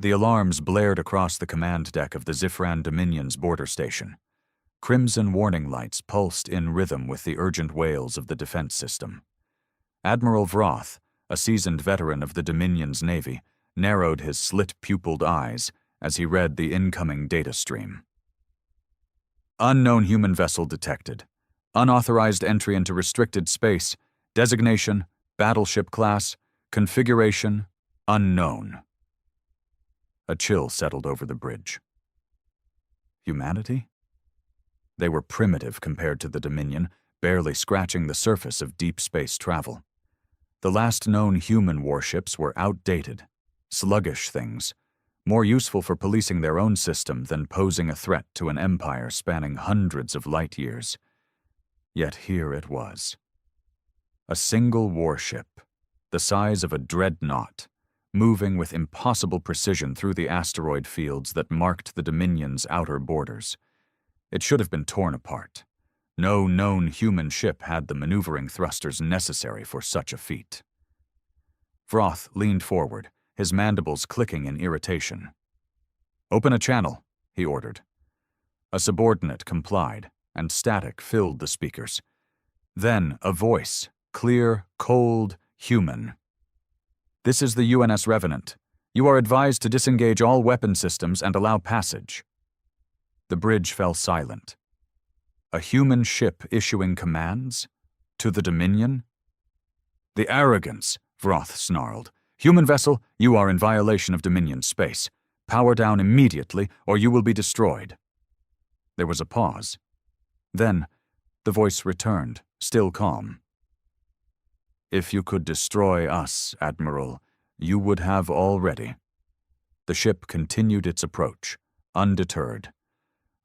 The alarms blared across the command deck of the Zifran Dominion's border station. Crimson warning lights pulsed in rhythm with the urgent wails of the defense system. Admiral Vroth, a seasoned veteran of the Dominion's navy, narrowed his slit-pupiled eyes as he read the incoming data stream. Unknown human vessel detected. Unauthorized entry into restricted space. Designation, battleship class. Configuration, unknown. A chill settled over the bridge. Humanity? They were primitive compared to the Dominion, barely scratching the surface of deep space travel. The last known human warships were outdated, sluggish things, more useful for policing their own system than posing a threat to an empire spanning hundreds of light years. Yet here it was. A single warship, the size of a dreadnought, moving with impossible precision through the asteroid fields that marked the Dominion's outer borders. It should have been torn apart. No known human ship had the maneuvering thrusters necessary for such a feat. Vroth leaned forward, his mandibles clicking in irritation. "Open a channel," he ordered. A subordinate complied, and static filled the speakers. Then a voice, clear, cold, human. "This is the UNS Revenant. You are advised to disengage all weapon systems and allow passage." The bridge fell silent. A human ship issuing commands? To the Dominion? "The arrogance," Vroth snarled. "Human vessel, you are in violation of Dominion space. Power down immediately, or you will be destroyed." There was a pause. Then, the voice returned, still calm. "If you could destroy us, Admiral, you would have already." The ship continued its approach, undeterred.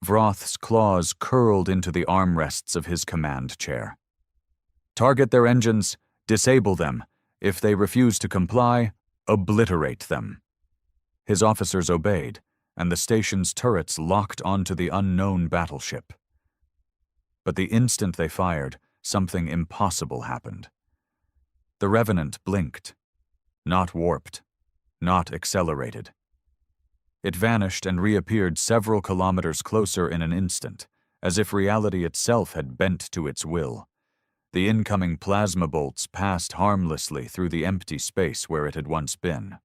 Vroth's claws curled into the armrests of his command chair. "Target their engines, disable them. If they refuse to comply, obliterate them." His officers obeyed, and the station's turrets locked onto the unknown battleship. But the instant they fired, something impossible happened. The Revenant blinked. Not warped, not accelerated. It vanished and reappeared several kilometers closer in an instant, as if reality itself had bent to its will. The incoming plasma bolts passed harmlessly through the empty space where it had once been.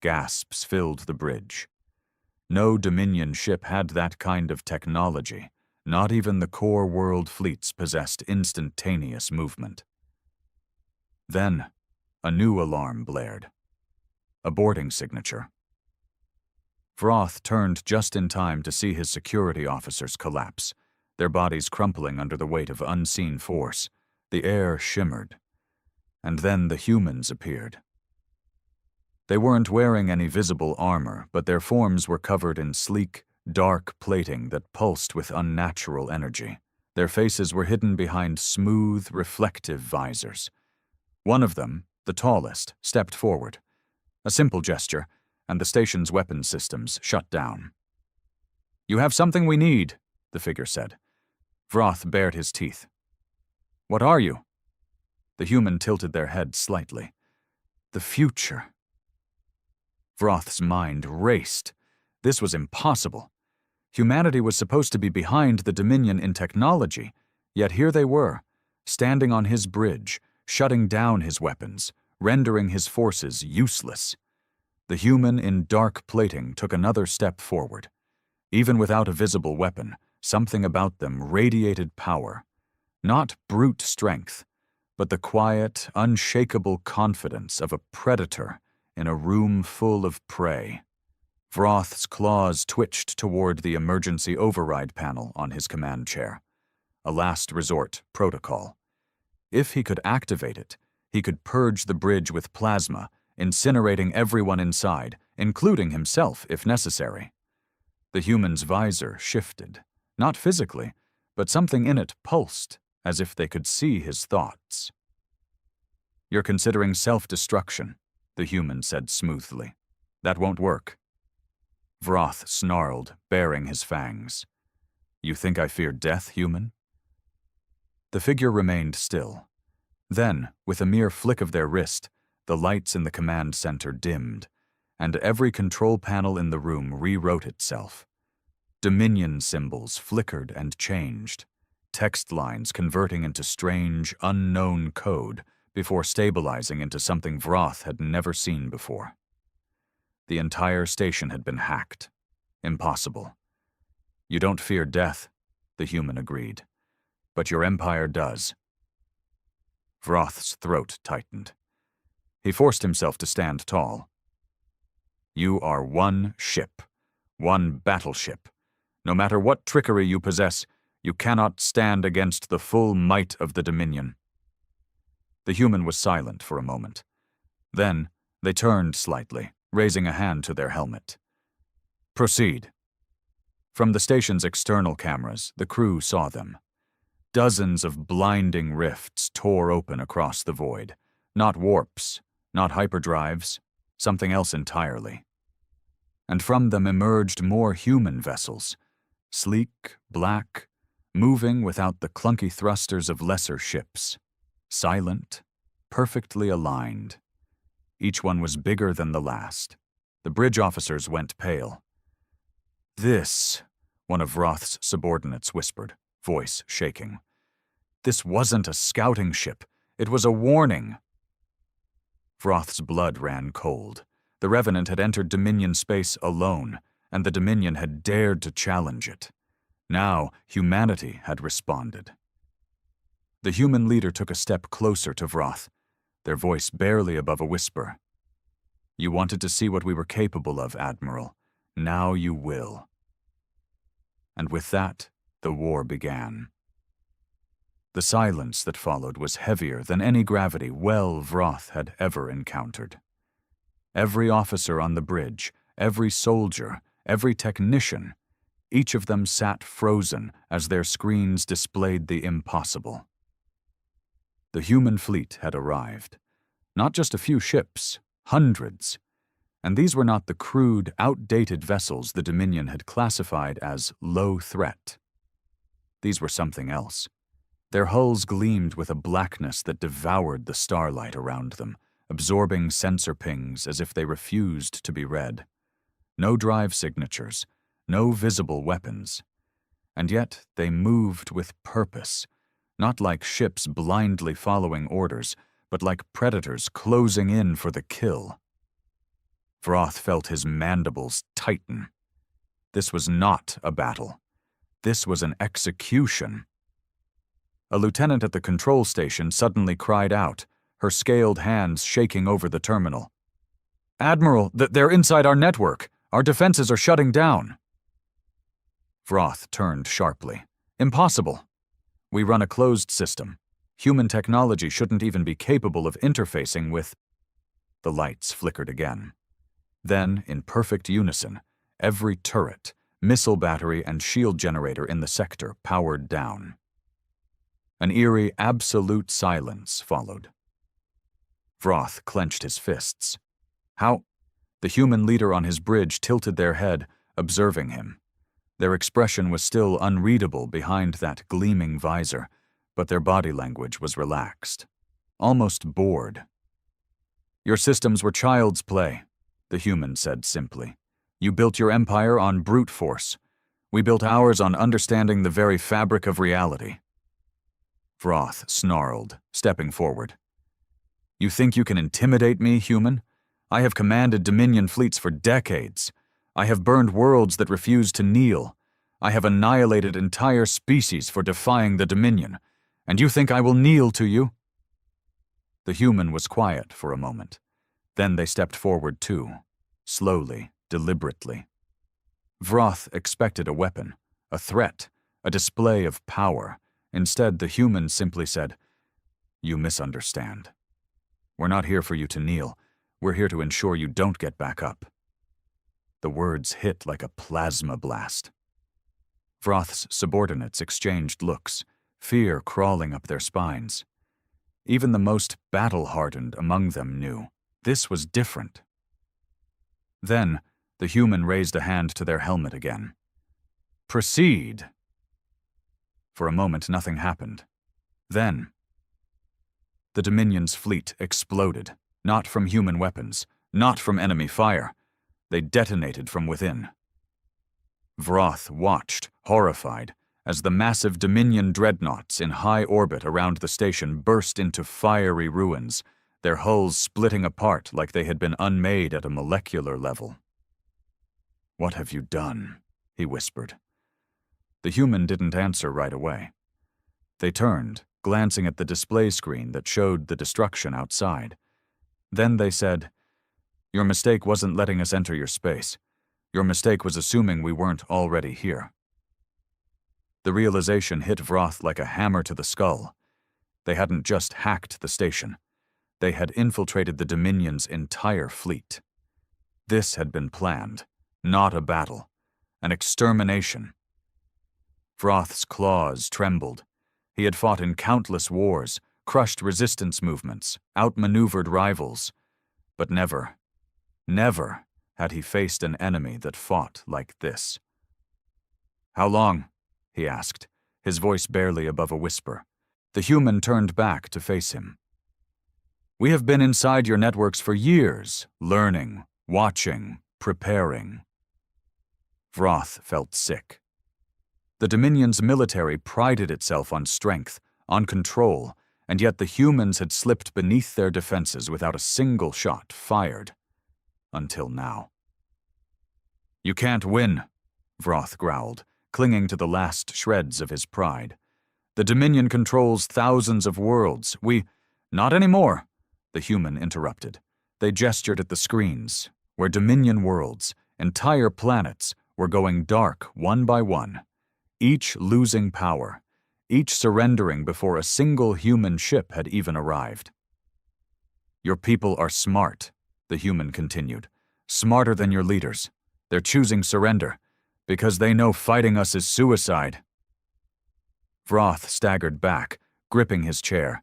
Gasps filled the bridge. No Dominion ship had that kind of technology. Not even the core world fleets possessed instantaneous movement. Then, a new alarm blared. A boarding signature. Vroth turned just in time to see his security officers collapse, their bodies crumpling under the weight of unseen force. The air shimmered. And then the humans appeared. They weren't wearing any visible armor, but their forms were covered in sleek, dark plating that pulsed with unnatural energy. Their faces were hidden behind smooth, reflective visors. One of them, the tallest, stepped forward. A simple gesture, and the station's weapon systems shut down. "You have something we need," the figure said. Vroth bared his teeth. "What are you?" The human tilted their head slightly. "The future." Vroth's mind raced. This was impossible. Humanity was supposed to be behind the Dominion in technology, yet here they were, standing on his bridge, shutting down his weapons, rendering his forces useless. The human in dark plating took another step forward. Even without a visible weapon, something about them radiated power. Not brute strength, but the quiet, unshakable confidence of a predator in a room full of prey. Vroth's claws twitched toward the emergency override panel on his command chair. A last resort protocol. If he could activate it, he could purge the bridge with plasma, incinerating everyone inside, including himself if necessary. The human's visor shifted, not physically, but something in it pulsed, as if they could see his thoughts. "You're considering self-destruction," the human said smoothly. "That won't work." Vroth snarled, baring his fangs. "You think I fear death, human?" The figure remained still. Then, with a mere flick of their wrist, the lights in the command center dimmed, and every control panel in the room rewrote itself. Dominion symbols flickered and changed, text lines converting into strange, unknown code before stabilizing into something Vroth had never seen before. The entire station had been hacked. Impossible. You don't fear death, the human agreed, but your empire does. Vroth's throat tightened. He forced himself to stand tall. You are one ship, one battleship. No matter what trickery you possess, you cannot stand against the full might of the Dominion. The human was silent for a moment. Then they turned slightly, raising a hand to their helmet. Proceed. From the station's external cameras, the crew saw them. Dozens of blinding rifts tore open across the void. Not warps, not hyperdrives, something else entirely. And from them emerged more human vessels, sleek, black, moving without the clunky thrusters of lesser ships. Silent, perfectly aligned. Each one was bigger than the last. The bridge officers went pale. This, one of Vroth's subordinates whispered, voice shaking. This wasn't a scouting ship. It was a warning. Vroth's blood ran cold. The Revenant had entered Dominion space alone, and the Dominion had dared to challenge it. Now, humanity had responded. The human leader took a step closer to Vroth, their voice barely above a whisper. You wanted to see what we were capable of, Admiral. Now you will. And with that, the war began. The silence that followed was heavier than any gravity Vroth had ever encountered. Every officer on the bridge, every soldier, every technician, each of them sat frozen as their screens displayed the impossible. The human fleet had arrived. Not just a few ships, hundreds. And these were not the crude, outdated vessels the Dominion had classified as low threat. These were something else. Their hulls gleamed with a blackness that devoured the starlight around them, absorbing sensor pings as if they refused to be read. No drive signatures, no visible weapons. And yet they moved with purpose, not like ships blindly following orders, but like predators closing in for the kill. Vroth felt his mandibles tighten. This was not a battle. This was an execution. A lieutenant at the control station suddenly cried out, her scaled hands shaking over the terminal. Admiral, they're inside our network. Our defenses are shutting down. Vroth turned sharply. Impossible. We run a closed system. Human technology shouldn't even be capable of interfacing with... The lights flickered again. Then, in perfect unison, every turret, missile battery, and shield generator in the sector powered down. An eerie, absolute silence followed. Vroth clenched his fists. How? The human leader on his bridge tilted their head, observing him. Their expression was still unreadable behind that gleaming visor, but their body language was relaxed, almost bored. Your systems were child's play, the human said simply. You built your empire on brute force. We built ours on understanding the very fabric of reality. Vroth snarled, stepping forward. You think you can intimidate me, human? I have commanded Dominion fleets for decades. I have burned worlds that refuse to kneel. I have annihilated entire species for defying the Dominion. And you think I will kneel to you? The human was quiet for a moment. Then they stepped forward too, slowly, deliberately. Vroth expected a weapon, a threat, a display of power. Instead, the human simply said, You misunderstand. We're not here for you to kneel. We're here to ensure you don't get back up. The words hit like a plasma blast. Vroth's subordinates exchanged looks, fear crawling up their spines. Even the most battle-hardened among them knew this was different. Then, the human raised a hand to their helmet again. Proceed. For a moment, nothing happened. Then, the Dominion's fleet exploded, not from human weapons, not from enemy fire, They detonated from within. Vroth watched, horrified, as the massive Dominion dreadnoughts in high orbit around the station burst into fiery ruins, their hulls splitting apart like they had been unmade at a molecular level. "What have you done?" he whispered. The human didn't answer right away. They turned, glancing at the display screen that showed the destruction outside. Then they said, "Your mistake wasn't letting us enter your space. Your mistake was assuming we weren't already here." The realization hit Vroth like a hammer to the skull. They hadn't just hacked the station. They had infiltrated the Dominion's entire fleet. This had been planned, not a battle, an extermination. Vroth's claws trembled. He had fought in countless wars, crushed resistance movements, outmaneuvered rivals, but never had he faced an enemy that fought like this. "How long?" he asked, his voice barely above a whisper. The human turned back to face him. "We have been inside your networks for years, learning, watching, preparing." Vroth felt sick. The Dominion's military prided itself on strength, on control, and yet the humans had slipped beneath their defenses without a single shot fired. Until now. "You can't win," Vroth growled, clinging to the last shreds of his pride. "The Dominion controls thousands of worlds. Not anymore," the human interrupted. They gestured at the screens, where Dominion worlds, entire planets, were going dark one by one, each losing power, each surrendering before a single human ship had even arrived. "Your people are smart," the human continued. "Smarter than your leaders. They're choosing surrender, because they know fighting us is suicide." Vroth staggered back, gripping his chair.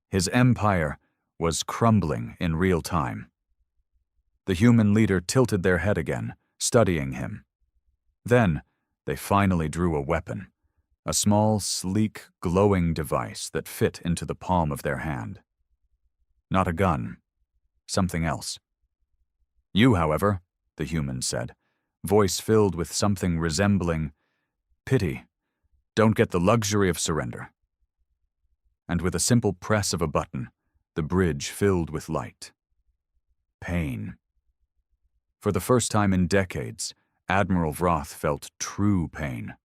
His empire was crumbling in real time. The human leader tilted their head again, studying him. Then, they finally drew a weapon, a small, sleek, glowing device that fit into the palm of their hand. Not a gun, something else. "You, however," the human said, voice filled with something resembling pity, "don't get the luxury of surrender." And with a simple press of a button, the bridge filled with light. Pain. For the first time in decades, Admiral Vroth felt true pain.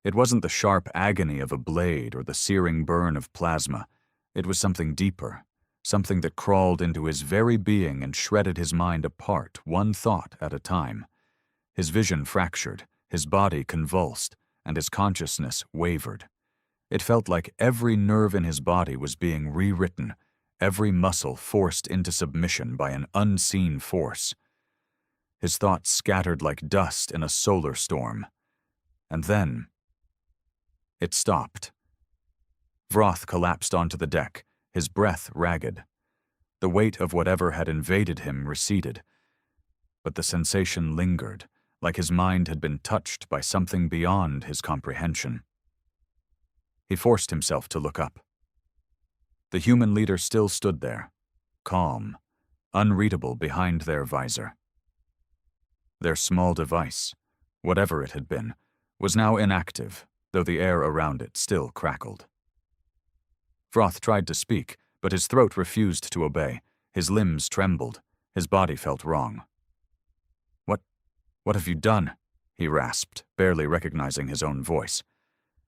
It wasn't the sharp agony of a blade or the searing burn of plasma. It was something deeper, something that crawled into his very being and shredded his mind apart, one thought at a time. His vision fractured, his body convulsed, and his consciousness wavered. It felt like every nerve in his body was being rewritten, every muscle forced into submission by an unseen force. His thoughts scattered like dust in a solar storm. And then it stopped. Vroth collapsed onto the deck, his breath ragged. The weight of whatever had invaded him receded, but the sensation lingered, like his mind had been touched by something beyond his comprehension. He forced himself to look up. The human leader still stood there, calm, unreadable behind their visor. Their small device, whatever it had been, was now inactive, though the air around it still crackled. Vroth tried to speak, but his throat refused to obey. His limbs trembled. His body felt wrong. What have you done?" he rasped, barely recognizing his own voice.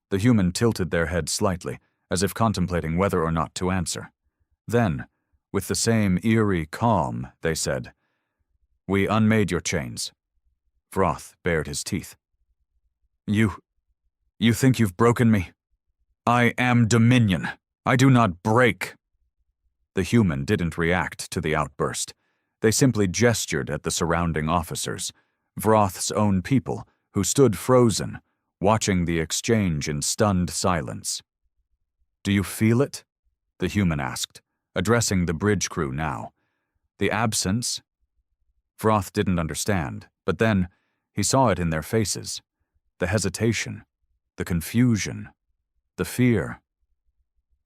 The human tilted their head slightly, as if contemplating whether or not to answer. Then, with the same eerie calm, they said, "We unmade your chains." Vroth bared his teeth. You think you've broken me? I am Dominion. I do not break." The human didn't react to the outburst. They simply gestured at the surrounding officers, Vroth's own people, who stood frozen, watching the exchange in stunned silence. "Do you feel it?" the human asked, addressing the bridge crew now. The absence? Vroth didn't understand, but then he saw it in their faces. The hesitation, the confusion, the fear.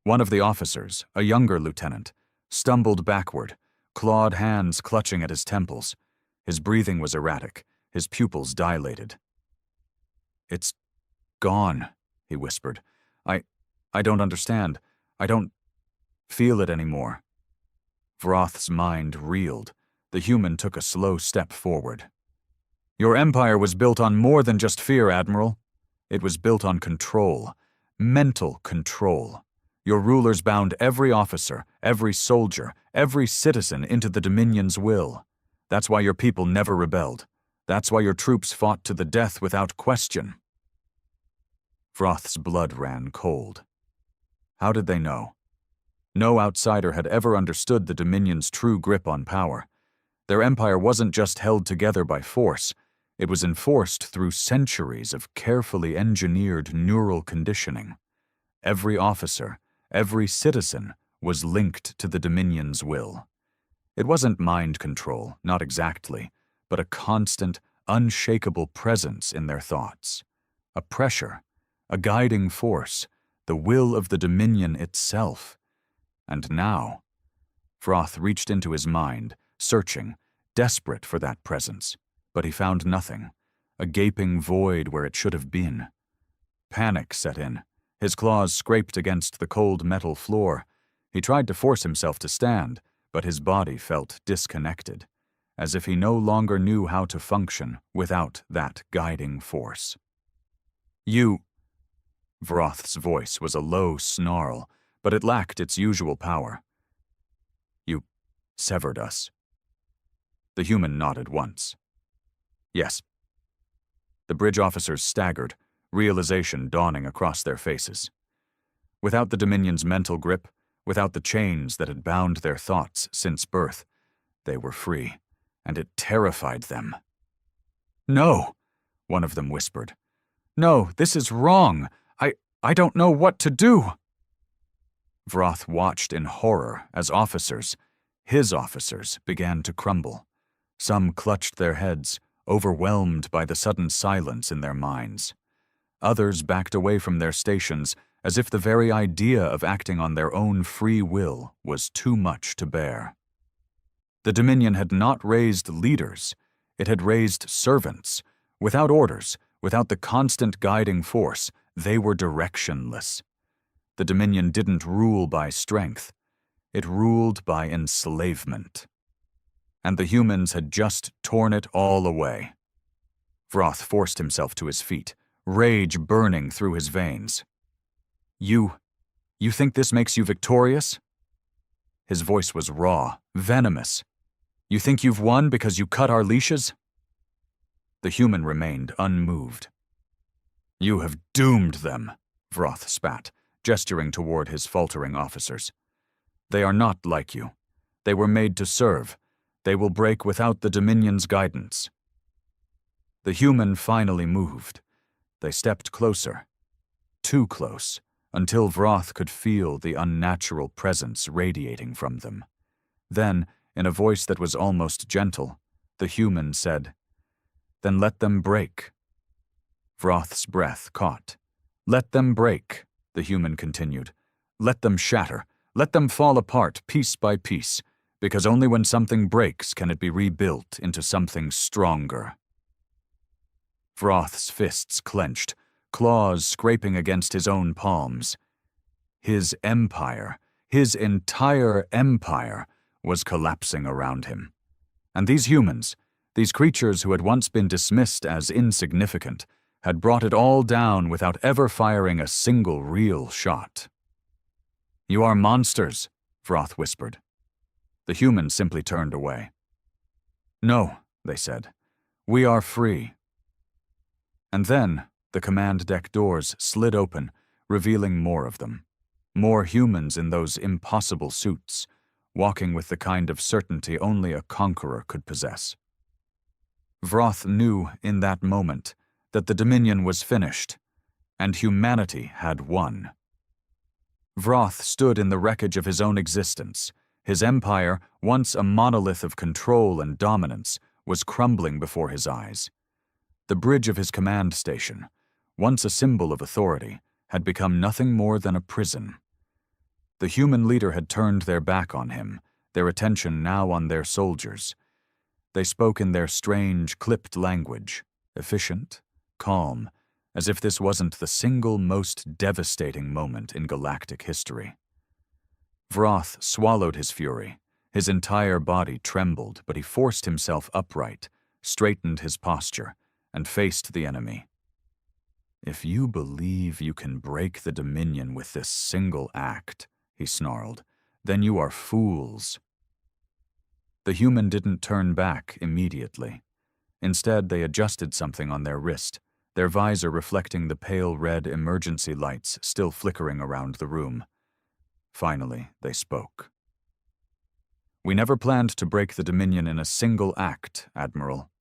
One of the officers, a younger lieutenant, stumbled backward, clawed hands clutching at his temples. His breathing was erratic, his pupils dilated. "It's gone," he whispered. I don't understand. I don't feel it anymore." Vroth's mind reeled. The human took a slow step forward. "Your empire was built on more than just fear, Admiral. It was built on control, mental control. Your rulers bound every officer, every soldier, every citizen into the Dominion's will. That's why your people never rebelled. That's why your troops fought to the death without question." Vroth's blood ran cold. How did they know? No outsider had ever understood the Dominion's true grip on power. Their empire wasn't just held together by force, it was enforced through centuries of carefully engineered neural conditioning. Every officer, every citizen was linked to the Dominion's will. It wasn't mind control, not exactly, but a constant, unshakable presence in their thoughts. A pressure, a guiding force, the will of the Dominion itself. And now, Vroth reached into his mind, searching, desperate for that presence, but he found nothing, a gaping void where it should have been. Panic set in. His claws scraped against the cold metal floor. He tried to force himself to stand, but his body felt disconnected, as if he no longer knew how to function without that guiding force. "You—" Vroth's voice was a low snarl, but it lacked its usual power. "You severed us." The human nodded once. "Yes." The bridge officers staggered, realization dawning across their faces. Without the Dominion's mental grip, without the chains that had bound their thoughts since birth, they were free, and it terrified them. "No," one of them whispered. "No, this is wrong. I don't know what to do." Vroth watched in horror as officers, his officers, began to crumble. Some clutched their heads, overwhelmed by the sudden silence in their minds. Others backed away from their stations as if the very idea of acting on their own free will was too much to bear. The Dominion had not raised leaders, it had raised servants. Without orders, without the constant guiding force, they were directionless. The Dominion didn't rule by strength, it ruled by enslavement. And the humans had just torn it all away. Vroth forced himself to his feet, rage burning through his veins. You think this makes you victorious?" His voice was raw, venomous. "You think you've won because you cut our leashes?" The human remained unmoved. "You have doomed them," Vroth spat, gesturing toward his faltering officers. "They are not like you. They were made to serve. They will break without the Dominion's guidance." The human finally moved. They stepped closer. Too close, until Vroth could feel the unnatural presence radiating from them. Then, in a voice that was almost gentle, the human said, "Then let them break." Vroth's breath caught. "Let them break," the human continued. "Let them shatter. Let them fall apart piece by piece, because only when something breaks can it be rebuilt into something stronger." Vroth's fists clenched, claws scraping against his own palms. His empire, his entire empire, was collapsing around him. And these humans, these creatures who had once been dismissed as insignificant, had brought it all down without ever firing a single real shot. "You are monsters," Vroth whispered. The humans simply turned away. "No," they said. "We are free." And then the command deck doors slid open, revealing more of them. More humans in those impossible suits, walking with the kind of certainty only a conqueror could possess. Vroth knew in that moment that the Dominion was finished, and humanity had won. Vroth stood in the wreckage of his own existence. His empire, once a monolith of control and dominance, was crumbling before his eyes. The bridge of his command station, once a symbol of authority, had become nothing more than a prison. The human leader had turned their back on him, their attention now on their soldiers. They spoke in their strange, clipped language, efficient, calm, as if this wasn't the single most devastating moment in galactic history. Vroth swallowed his fury. His entire body trembled, but he forced himself upright, straightened his posture, and faced the enemy. "If you believe you can break the Dominion with this single act," he snarled, "then you are fools." The human didn't turn back immediately. Instead, they adjusted something on their wrist, their visor reflecting the pale red emergency lights still flickering around the room. Finally, they spoke. "We never planned to break the Dominion in a single act, Admiral."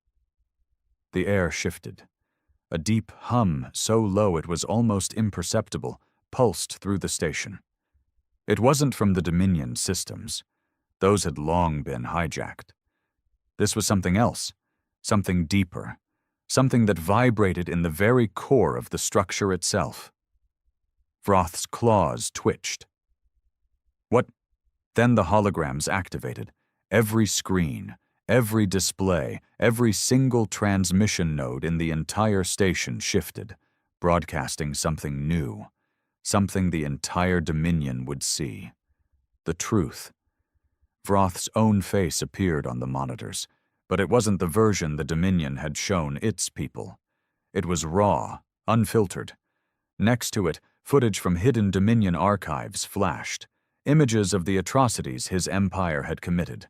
The air shifted. A deep hum so low it was almost imperceptible pulsed through the station. It wasn't from the Dominion systems. Those had long been hijacked. This was something else, something deeper, something that vibrated in the very core of the structure itself. Vroth's claws twitched. "What?" Then the holograms activated. Every screen, every display, every single transmission node in the entire station shifted, broadcasting something new, something the entire Dominion would see. The truth. Vroth's own face appeared on the monitors, but it wasn't the version the Dominion had shown its people. It was raw, unfiltered. Next to it, footage from hidden Dominion archives flashed, images of the atrocities his empire had committed.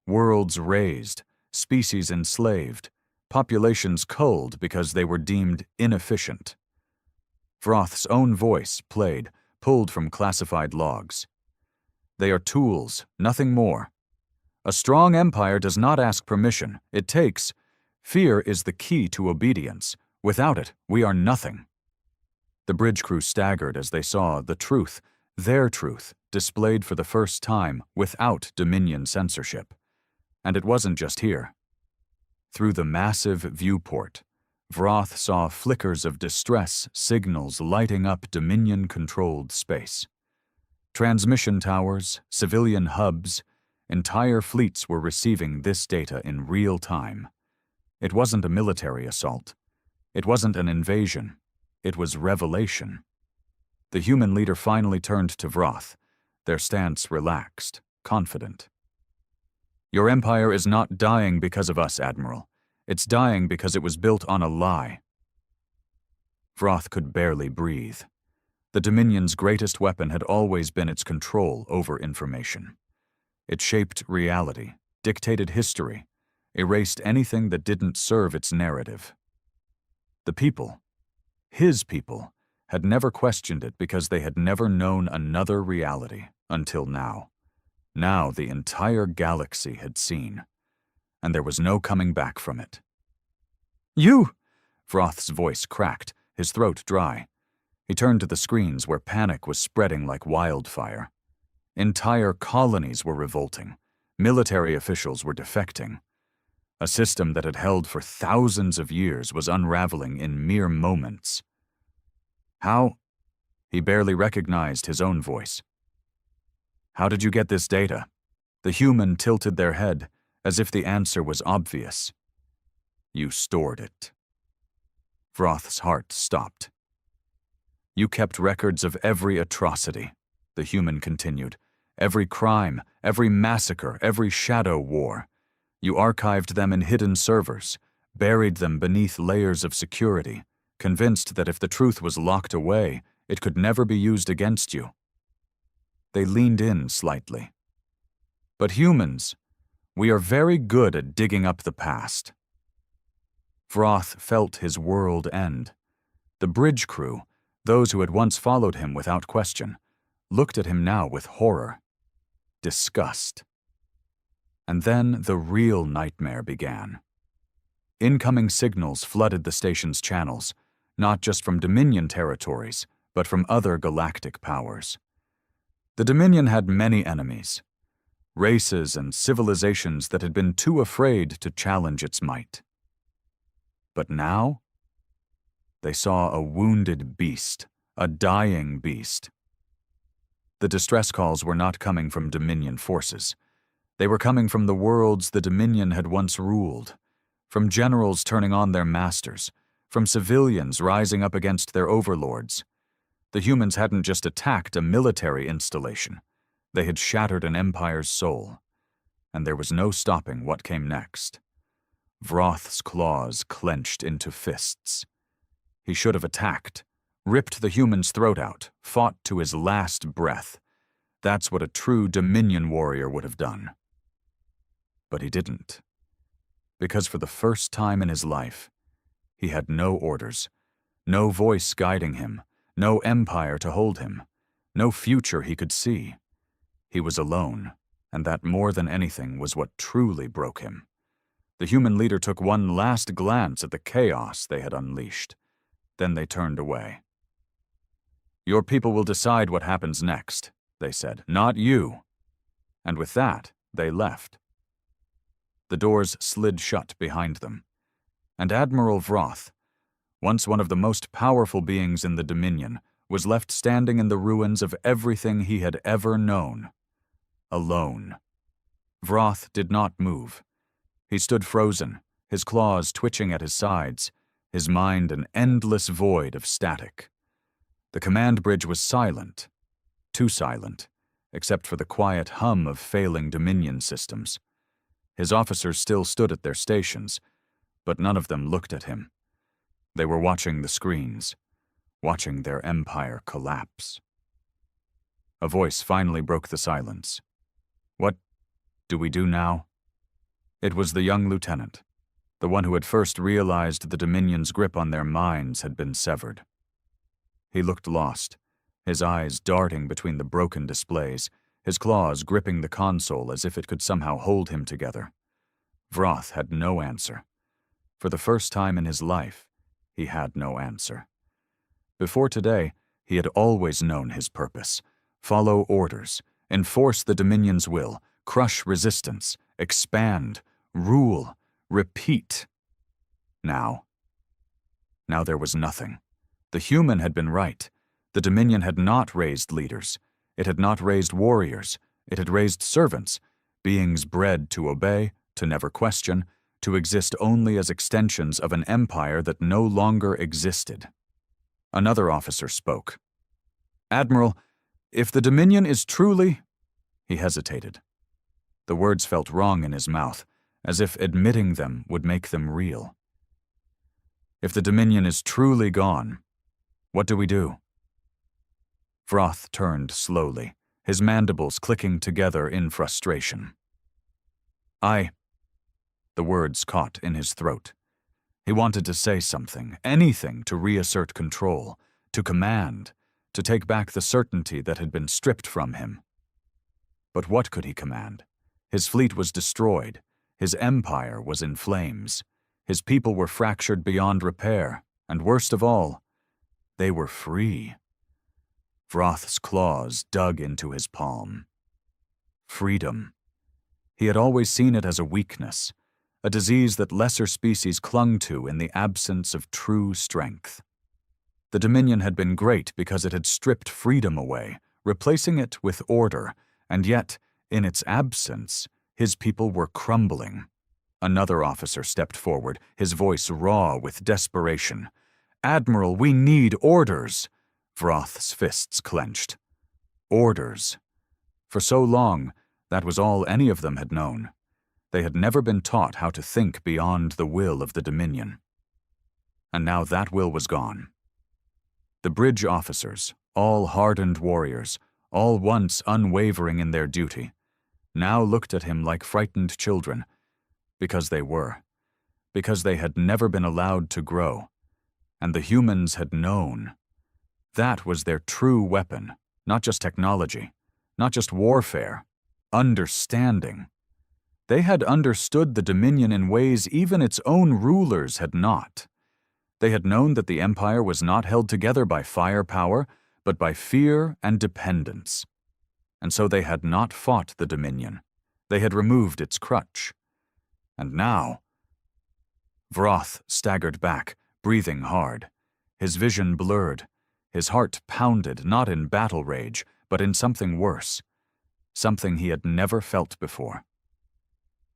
Worlds razed, species enslaved, populations culled because they were deemed inefficient. Vroth's own voice played, pulled from classified logs. "They are tools, nothing more. A strong empire does not ask permission, it takes. Fear is the key to obedience. Without it, we are nothing." The bridge crew staggered as they saw the truth, their truth, displayed for the first time without Dominion censorship. And it wasn't just here. Through the massive viewport, Vroth saw flickers of distress signals lighting up Dominion-controlled space. Transmission towers, civilian hubs, entire fleets were receiving this data in real time. It wasn't a military assault. It wasn't an invasion. It was revelation. The human leader finally turned to Vroth, their stance relaxed, confident. "Your empire is not dying because of us, Admiral. It's dying because it was built on a lie." Vroth could barely breathe. The Dominion's greatest weapon had always been its control over information. It shaped reality, dictated history, erased anything that didn't serve its narrative. The people, his people, had never questioned it because they had never known another reality until now. Now the entire galaxy had seen, and there was no coming back from it. "You!" Vroth's voice cracked, his throat dry. He turned to the screens where panic was spreading like wildfire. Entire colonies were revolting. Military officials were defecting. A system that had held for thousands of years was unraveling in mere moments. "How?" He barely recognized his own voice. "How did you get this data?" The human tilted their head, as if the answer was obvious. "You stored it." Vroth's heart stopped. "You kept records of every atrocity," the human continued. "Every crime, every massacre, every shadow war. You archived them in hidden servers, buried them beneath layers of security, convinced that if the truth was locked away, it could never be used against you." They leaned in slightly. "But humans, we are very good at digging up the past." Vroth felt his world end. The bridge crew, those who had once followed him without question, looked at him now with horror, disgust. And then the real nightmare began. Incoming signals flooded the station's channels, not just from Dominion territories, but from other galactic powers. The Dominion had many enemies, races and civilizations that had been too afraid to challenge its might. But now, they saw a wounded beast, a dying beast. The distress calls were not coming from Dominion forces. They were coming from the worlds the Dominion had once ruled, from generals turning on their masters, from civilians rising up against their overlords. The humans hadn't just attacked a military installation. They had shattered an empire's soul, and there was no stopping what came next. Vroth's claws clenched into fists. He should have attacked, ripped the human's throat out, fought to his last breath. That's what a true Dominion warrior would have done. But he didn't. Because for the first time in his life, he had no orders, no voice guiding him, no empire to hold him, no future he could see. He was alone, and that more than anything was what truly broke him. The human leader took one last glance at the chaos they had unleashed. Then they turned away. "Your people will decide what happens next," they said, "not you." And with that, they left. The doors slid shut behind them, and Admiral Vroth, once one of the most powerful beings in the Dominion, was left standing in the ruins of everything he had ever known. Alone. Vroth did not move. He stood frozen, his claws twitching at his sides, his mind an endless void of static. The command bridge was silent, too silent, except for the quiet hum of failing Dominion systems. His officers still stood at their stations, but none of them looked at him. They were watching the screens, watching their empire collapse. A voice finally broke the silence. "What do we do now?" It was the young lieutenant, the one who had first realized the Dominion's grip on their minds had been severed. He looked lost, his eyes darting between the broken displays, his claws gripping the console as if it could somehow hold him together. Vroth had no answer. For the first time in his life, he had no answer. Before today, he had always known his purpose: follow orders, enforce the Dominion's will, crush resistance, expand, rule, repeat. Now there was nothing. The human had been right. The Dominion had not raised leaders. It had not raised warriors. It had raised servants, beings bred to obey, to never question, to exist only as extensions of an empire that no longer existed. Another officer spoke. "Admiral, if the Dominion is truly—" He hesitated. The words felt wrong in his mouth, as if admitting them would make them real. "If the Dominion is truly gone, what do we do?" Vroth turned slowly, his mandibles clicking together in frustration. The words caught in his throat. He wanted to say something, anything to reassert control, to command, to take back the certainty that had been stripped from him. But what could he command? His fleet was destroyed. His empire was in flames. His people were fractured beyond repair, and worst of all, they were free. Vroth's claws dug into his palm. Freedom. He had always seen it as a weakness, a disease that lesser species clung to in the absence of true strength. The Dominion had been great because it had stripped freedom away, replacing it with order, and yet, in its absence, his people were crumbling. Another officer stepped forward, his voice raw with desperation. "Admiral, we need orders!" Vroth's fists clenched. Orders. For so long, that was all any of them had known. They had never been taught how to think beyond the will of the Dominion. And now that will was gone. The bridge officers, all hardened warriors, all once unwavering in their duty, now looked at him like frightened children, because they were, because they had never been allowed to grow, and the humans had known. That was their true weapon, not just technology, not just warfare, understanding. They had understood the Dominion in ways even its own rulers had not. They had known that the empire was not held together by firepower, but by fear and dependence. And so they had not fought the Dominion. They had removed its crutch. And now, Vroth staggered back, breathing hard. His vision blurred. His heart pounded, not in battle rage, but in something worse. Something he had never felt before.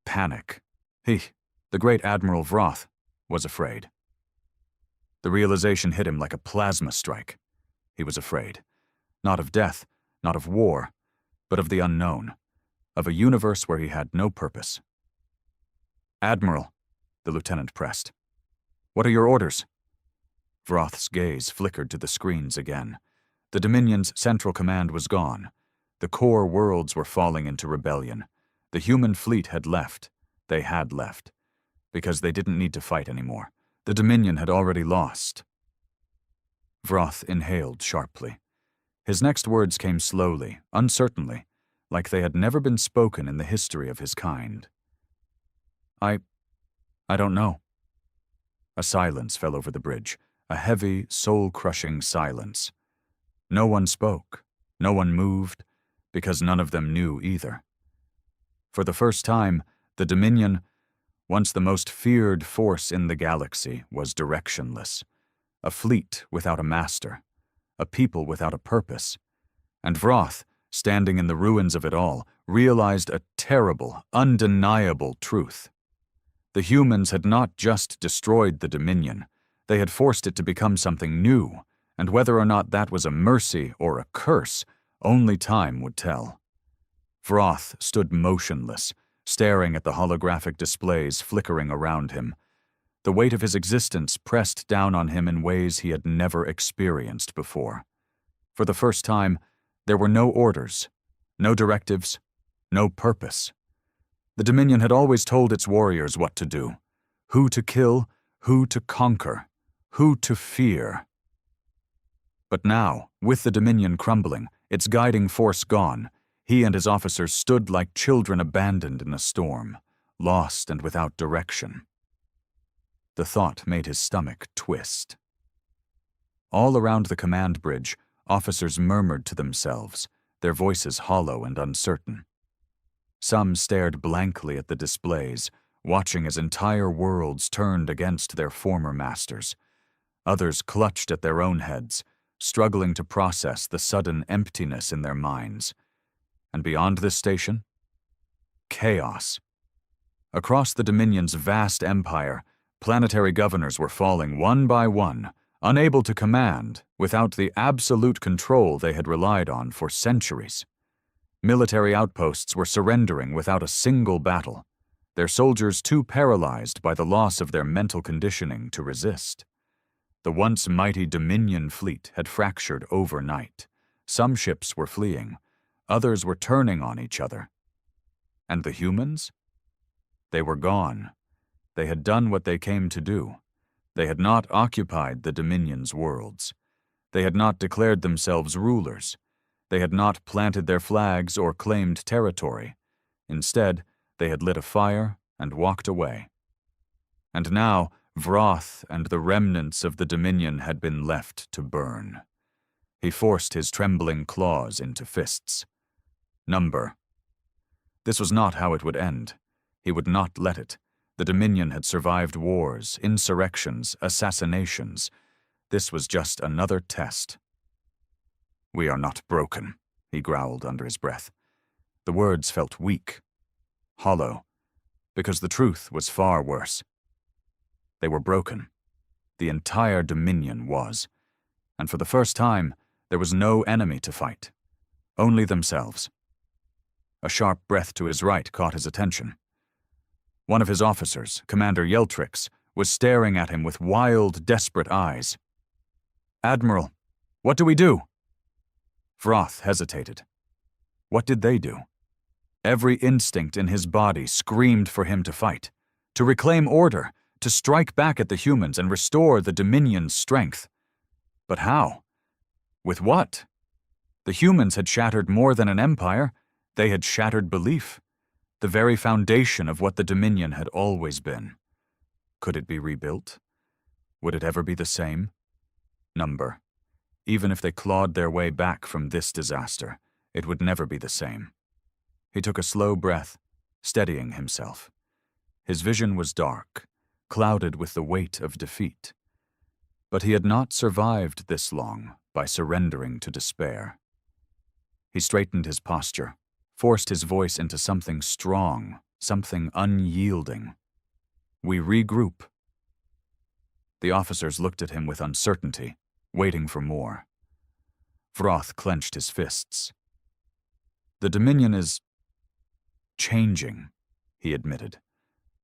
Panic. The great Admiral Vroth, was afraid. The realization hit him like a plasma strike. He was afraid. Not of death, not of war, but of the unknown, of a universe where he had no purpose. "Admiral," the lieutenant pressed. "What are your orders?" Vroth's gaze flickered to the screens again. The Dominion's central command was gone. The core worlds were falling into rebellion. The human fleet had left. They had left. Because they didn't need to fight anymore. The Dominion had already lost. Vroth inhaled sharply. His next words came slowly, uncertainly, like they had never been spoken in the history of his kind. I don't know." A silence fell over the bridge, a heavy, soul-crushing silence. No one spoke, no one moved, because none of them knew either. For the first time, the Dominion, once the most feared force in the galaxy, was directionless. A fleet without a master, a people without a purpose. And Vroth, standing in the ruins of it all, realized a terrible, undeniable truth. The humans had not just destroyed the Dominion, they had forced it to become something new, and whether or not that was a mercy or a curse, only time would tell. Vroth stood motionless, staring at the holographic displays flickering around him. The weight of his existence pressed down on him in ways he had never experienced before. For the first time, there were no orders, no directives, no purpose. The Dominion had always told its warriors what to do, who to kill, who to conquer, who to fear. But now, with the Dominion crumbling, its guiding force gone, he and his officers stood like children abandoned in a storm, lost and without direction. The thought made his stomach twist. All around the command bridge, officers murmured to themselves, their voices hollow and uncertain. Some stared blankly at the displays, watching as entire worlds turned against their former masters. Others clutched at their own heads, struggling to process the sudden emptiness in their minds. And beyond this station? Chaos. Across the Dominion's vast empire, planetary governors were falling one by one, unable to command, without the absolute control they had relied on for centuries. Military outposts were surrendering without a single battle, their soldiers too paralyzed by the loss of their mental conditioning to resist. The once mighty Dominion fleet had fractured overnight. Some ships were fleeing, others were turning on each other. And the humans? They were gone. They had done what they came to do. They had not occupied the Dominion's worlds. They had not declared themselves rulers. They had not planted their flags or claimed territory. Instead, they had lit a fire and walked away. And now, Vroth and the remnants of the Dominion had been left to burn. He forced his trembling claws into fists. Number. This was not how it would end. He would not let it. The Dominion had survived wars, insurrections, assassinations. This was just another test. "We are not broken," he growled under his breath. The words felt weak, hollow, because the truth was far worse. They were broken. The entire Dominion was. And for the first time, there was no enemy to fight. Only themselves. A sharp breath to his right caught his attention. One of his officers, Commander Yeltrix, was staring at him with wild, desperate eyes. "Admiral, what do we do?" Vroth hesitated. What did they do? Every instinct in his body screamed for him to fight, to reclaim order, to strike back at the humans and restore the Dominion's strength. But how? With what? The humans had shattered more than an empire. They had shattered belief, the very foundation of what the Dominion had always been. Could it be rebuilt? Would it ever be the same? Number. Even if they clawed their way back from this disaster, it would never be the same. He took a slow breath, steadying himself. His vision was dark, clouded with the weight of defeat. But he had not survived this long by surrendering to despair. He straightened his posture, forced his voice into something strong, something unyielding. We regroup. The officers looked at him with uncertainty, waiting for more. Vroth clenched his fists. The Dominion is changing, he admitted,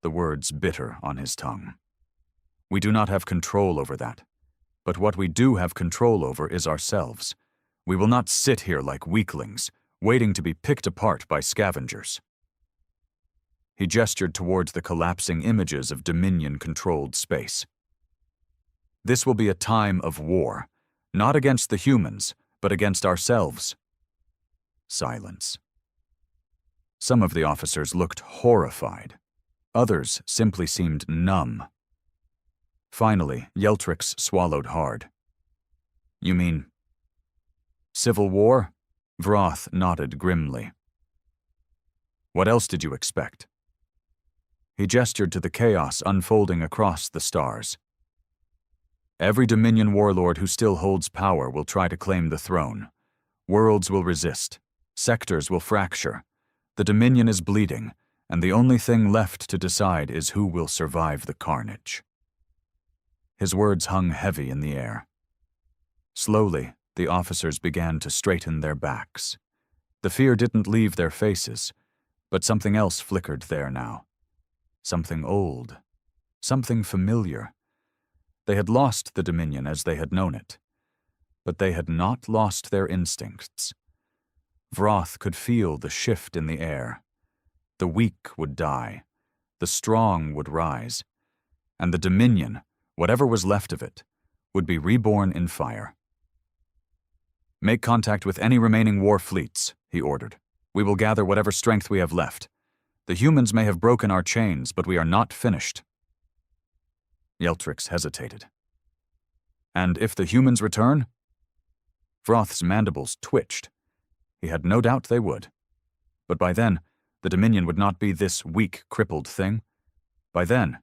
the words bitter on his tongue. We do not have control over that, but what we do have control over is ourselves. We will not sit here like weaklings, waiting to be picked apart by scavengers. He gestured towards the collapsing images of Dominion-controlled space. This will be a time of war, not against the humans, but against ourselves. Silence. Some of the officers looked horrified. Others simply seemed numb. Finally, Yeltrix swallowed hard. You mean civil war? Vroth nodded grimly. What else did you expect? He gestured to the chaos unfolding across the stars. Every Dominion warlord who still holds power will try to claim the throne. Worlds will resist. Sectors will fracture. The Dominion is bleeding, and the only thing left to decide is who will survive the carnage. His words hung heavy in the air. Slowly, the officers began to straighten their backs. The fear didn't leave their faces, but something else flickered there now. Something old. Something familiar. They had lost the Dominion as they had known it, but they had not lost their instincts. Vroth could feel the shift in the air. The weak would die, the strong would rise, and the Dominion, whatever was left of it, would be reborn in fire. Make contact with any remaining war fleets, he ordered. We will gather whatever strength we have left. The humans may have broken our chains, but we are not finished. Yeltrix hesitated. And if the humans return? Vroth's mandibles twitched. He had no doubt they would. But by then, the Dominion would not be this weak, crippled thing. By then,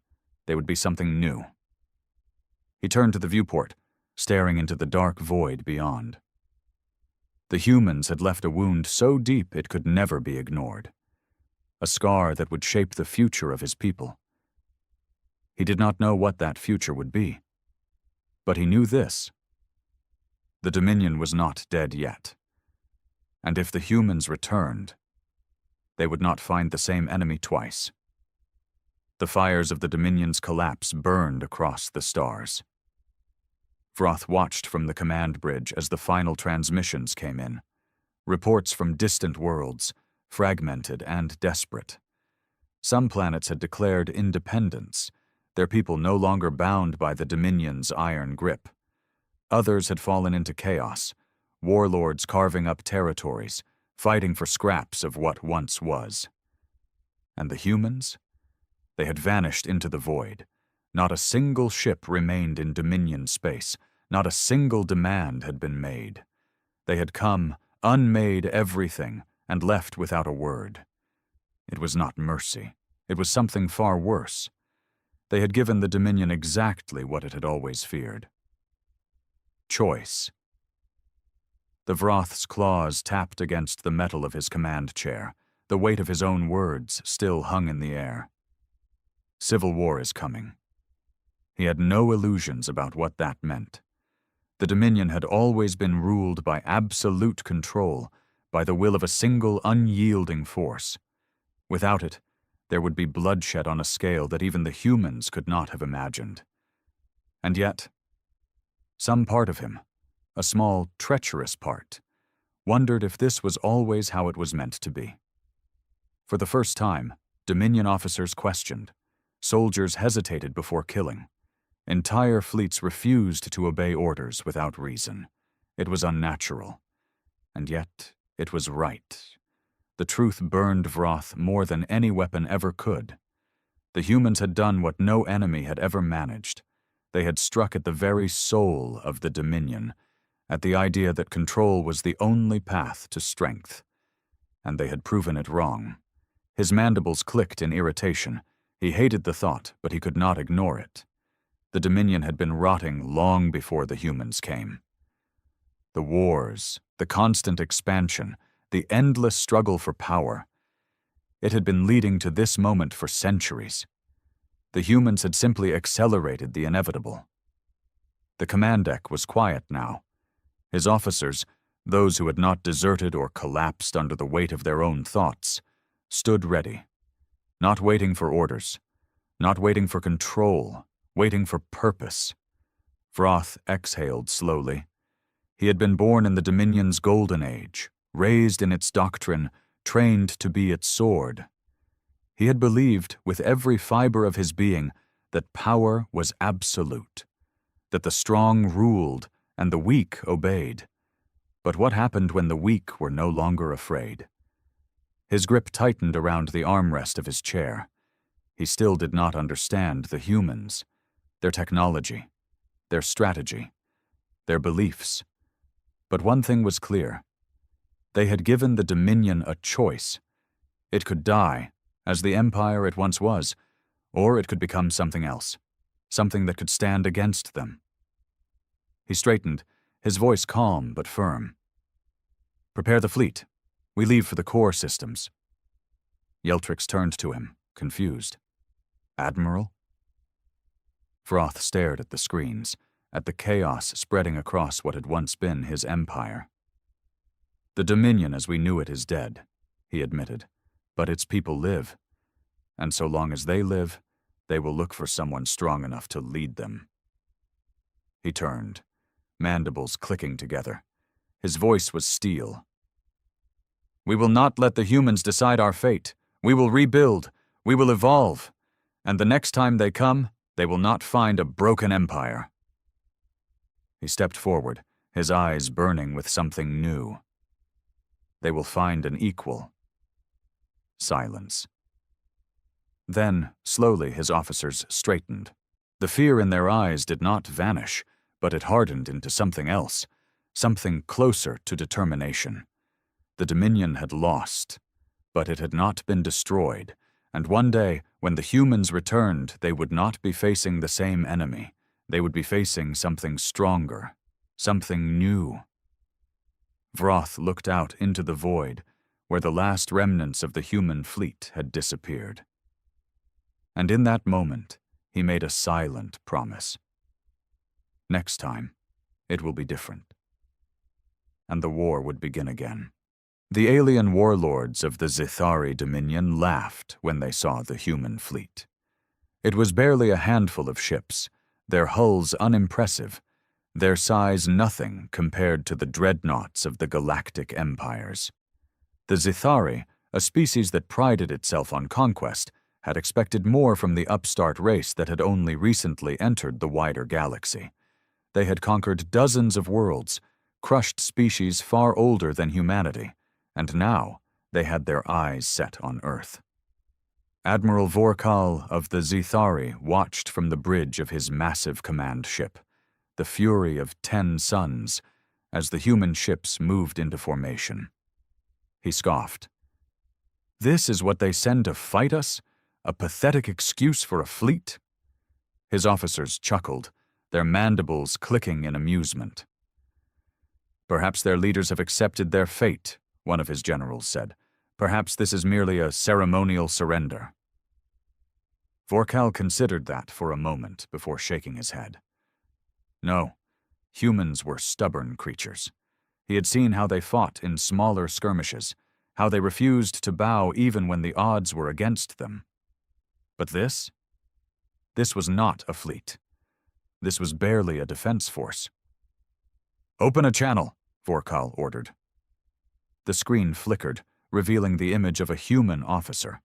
they would be something new. He turned to the viewport, staring into the dark void beyond. The humans had left a wound so deep it could never be ignored. A scar that would shape the future of his people. He did not know what that future would be. But he knew this. The Dominion was not dead yet. And if the humans returned, they would not find the same enemy twice. The fires of the Dominion's collapse burned across the stars. Vroth watched from the command bridge as the final transmissions came in. Reports from distant worlds, fragmented and desperate. Some planets had declared independence, their people no longer bound by the Dominion's iron grip. Others had fallen into chaos, warlords carving up territories, fighting for scraps of what once was. And the humans? They had vanished into the void. Not a single ship remained in Dominion space. Not a single demand had been made. They had come, unmade everything, and left without a word. It was not mercy. It was something far worse. They had given the Dominion exactly what it had always feared. Choice. The Vroth's claws tapped against the metal of his command chair. The weight of his own words still hung in the air. Civil war is coming. He had no illusions about what that meant. The Dominion had always been ruled by absolute control, by the will of a single unyielding force. Without it, there would be bloodshed on a scale that even the humans could not have imagined. And yet, some part of him, a small, treacherous part, wondered if this was always how it was meant to be. For the first time, Dominion officers questioned. Soldiers hesitated before killing. Entire fleets refused to obey orders without reason. It was unnatural. And yet, it was right. The truth burned Vroth more than any weapon ever could. The humans had done what no enemy had ever managed. They had struck at the very soul of the Dominion, at the idea that control was the only path to strength. And they had proven it wrong. His mandibles clicked in irritation. He hated the thought, but he could not ignore it. The Dominion had been rotting long before the humans came. The wars, the constant expansion, the endless struggle for power. It had been leading to this moment for centuries. The humans had simply accelerated the inevitable. The command deck was quiet now. His officers, those who had not deserted or collapsed under the weight of their own thoughts, stood ready, not waiting for orders, not waiting for control, waiting for purpose. Vroth exhaled slowly. He had been born in the Dominion's golden age, raised in its doctrine, trained to be its sword. He had believed with every fiber of his being that power was absolute, that the strong ruled and the weak obeyed. But what happened when the weak were no longer afraid? His grip tightened around the armrest of his chair. He still did not understand the humans, their technology, their strategy, their beliefs. But one thing was clear. They had given the Dominion a choice. It could die, as the empire it once was, or it could become something else, something that could stand against them. He straightened, his voice calm but firm. "Prepare the fleet. We leave for the core systems." Yeltrix turned to him, confused. "Admiral?" Vroth stared at the screens, at the chaos spreading across what had once been his empire. "The Dominion as we knew it is dead," he admitted, "but its people live. And so long as they live, they will look for someone strong enough to lead them." He turned, mandibles clicking together. His voice was steel. "We will not let the humans decide our fate. We will rebuild. We will evolve. And the next time they come, they will not find a broken empire." He stepped forward, his eyes burning with something new. "They will find an equal." Silence. Then, slowly, his officers straightened. The fear in their eyes did not vanish, but it hardened into something else, something closer to determination. The Dominion had lost, but it had not been destroyed, and one day, when the humans returned, they would not be facing the same enemy. They would be facing something stronger, something new. Vroth looked out into the void, where the last remnants of the human fleet had disappeared. And in that moment, he made a silent promise. Next time, it will be different. And the war would begin again. The alien warlords of the Zithari Dominion laughed when they saw the human fleet. It was barely a handful of ships, their hulls unimpressive, their size nothing compared to the dreadnoughts of the galactic empires. The Zithari, a species that prided itself on conquest, had expected more from the upstart race that had only recently entered the wider galaxy. They had conquered dozens of worlds, crushed species far older than humanity, and now they had their eyes set on Earth. Admiral Vorkal of the Zithari watched from the bridge of his massive command ship, the fury of 10 suns, as the human ships moved into formation. He scoffed. "This is what they send to fight us? A pathetic excuse for a fleet?" His officers chuckled, their mandibles clicking in amusement. "Perhaps their leaders have accepted their fate," one of his generals said. "Perhaps this is merely a ceremonial surrender." Vorkal considered that for a moment before shaking his head. No, humans were stubborn creatures. He had seen how they fought in smaller skirmishes, how they refused to bow even when the odds were against them. But this? This was not a fleet. This was barely a defense force. "Open a channel," Vorkal ordered. The screen flickered, revealing the image of a human officer.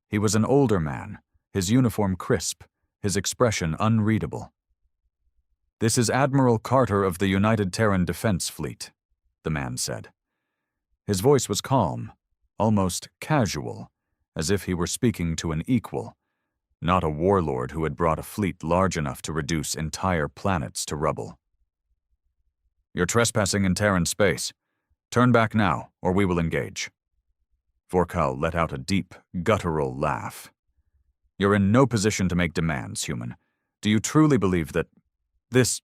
He was an older man, his uniform crisp, his expression unreadable. "This is Admiral Carter of the United Terran Defense Fleet," the man said. His voice was calm, almost casual, as if he were speaking to an equal, not a warlord who had brought a fleet large enough to reduce entire planets to rubble. "You're trespassing in Terran space. Turn back now, or we will engage." Vorkal let out a deep, guttural laugh. "You're in no position to make demands, human. Do you truly believe that this—"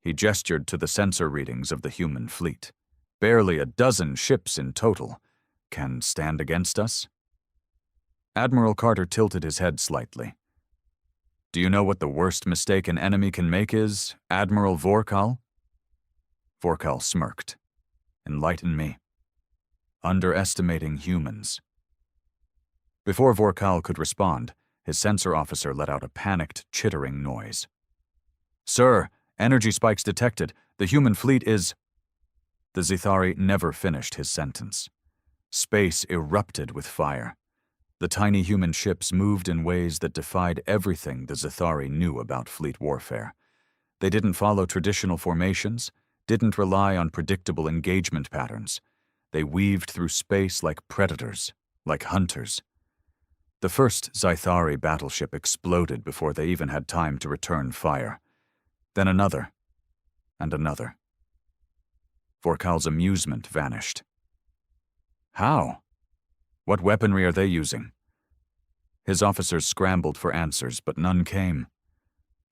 He gestured to the sensor readings of the human fleet. "Barely a dozen ships in total. Can stand against us?" Admiral Carter tilted his head slightly. Do you know what the worst mistake an enemy can make is, Admiral Vorkal? Vorkal smirked. Enlighten me. Underestimating humans. Before Vorkal could respond, his sensor officer let out a panicked, chittering noise. Sir, energy spikes detected. The human fleet is... The Zithari never finished his sentence. Space erupted with fire. The tiny human ships moved in ways that defied everything the Zithari knew about fleet warfare. They didn't follow traditional formations, didn't rely on predictable engagement patterns. They weaved through space like predators, like hunters. The first Zithari battleship exploded before they even had time to return fire. Then another, and another. Vorkal's amusement vanished. How? What weaponry are they using? His officers scrambled for answers, but none came.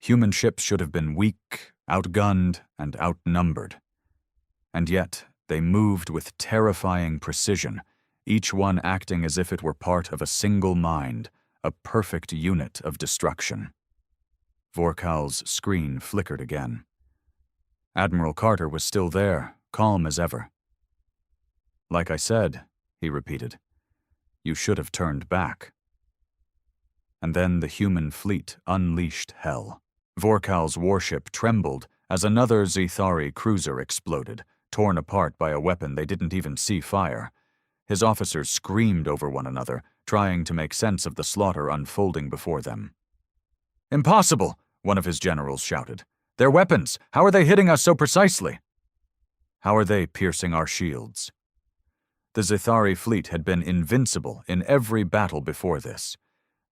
Human ships should have been weak, outgunned, and outnumbered. And yet, they moved with terrifying precision, each one acting as if it were part of a single mind, a perfect unit of destruction. Vorkal's screen flickered again. Admiral Carter was still there, calm as ever. Like I said, he repeated, you should have turned back. And then the human fleet unleashed hell. Vorkal's warship trembled as another Zithari cruiser exploded, torn apart by a weapon they didn't even see fire. His officers screamed over one another, trying to make sense of the slaughter unfolding before them. Impossible, one of his generals shouted. Their weapons, how are they hitting us so precisely? How are they piercing our shields? The Zithari fleet had been invincible in every battle before this.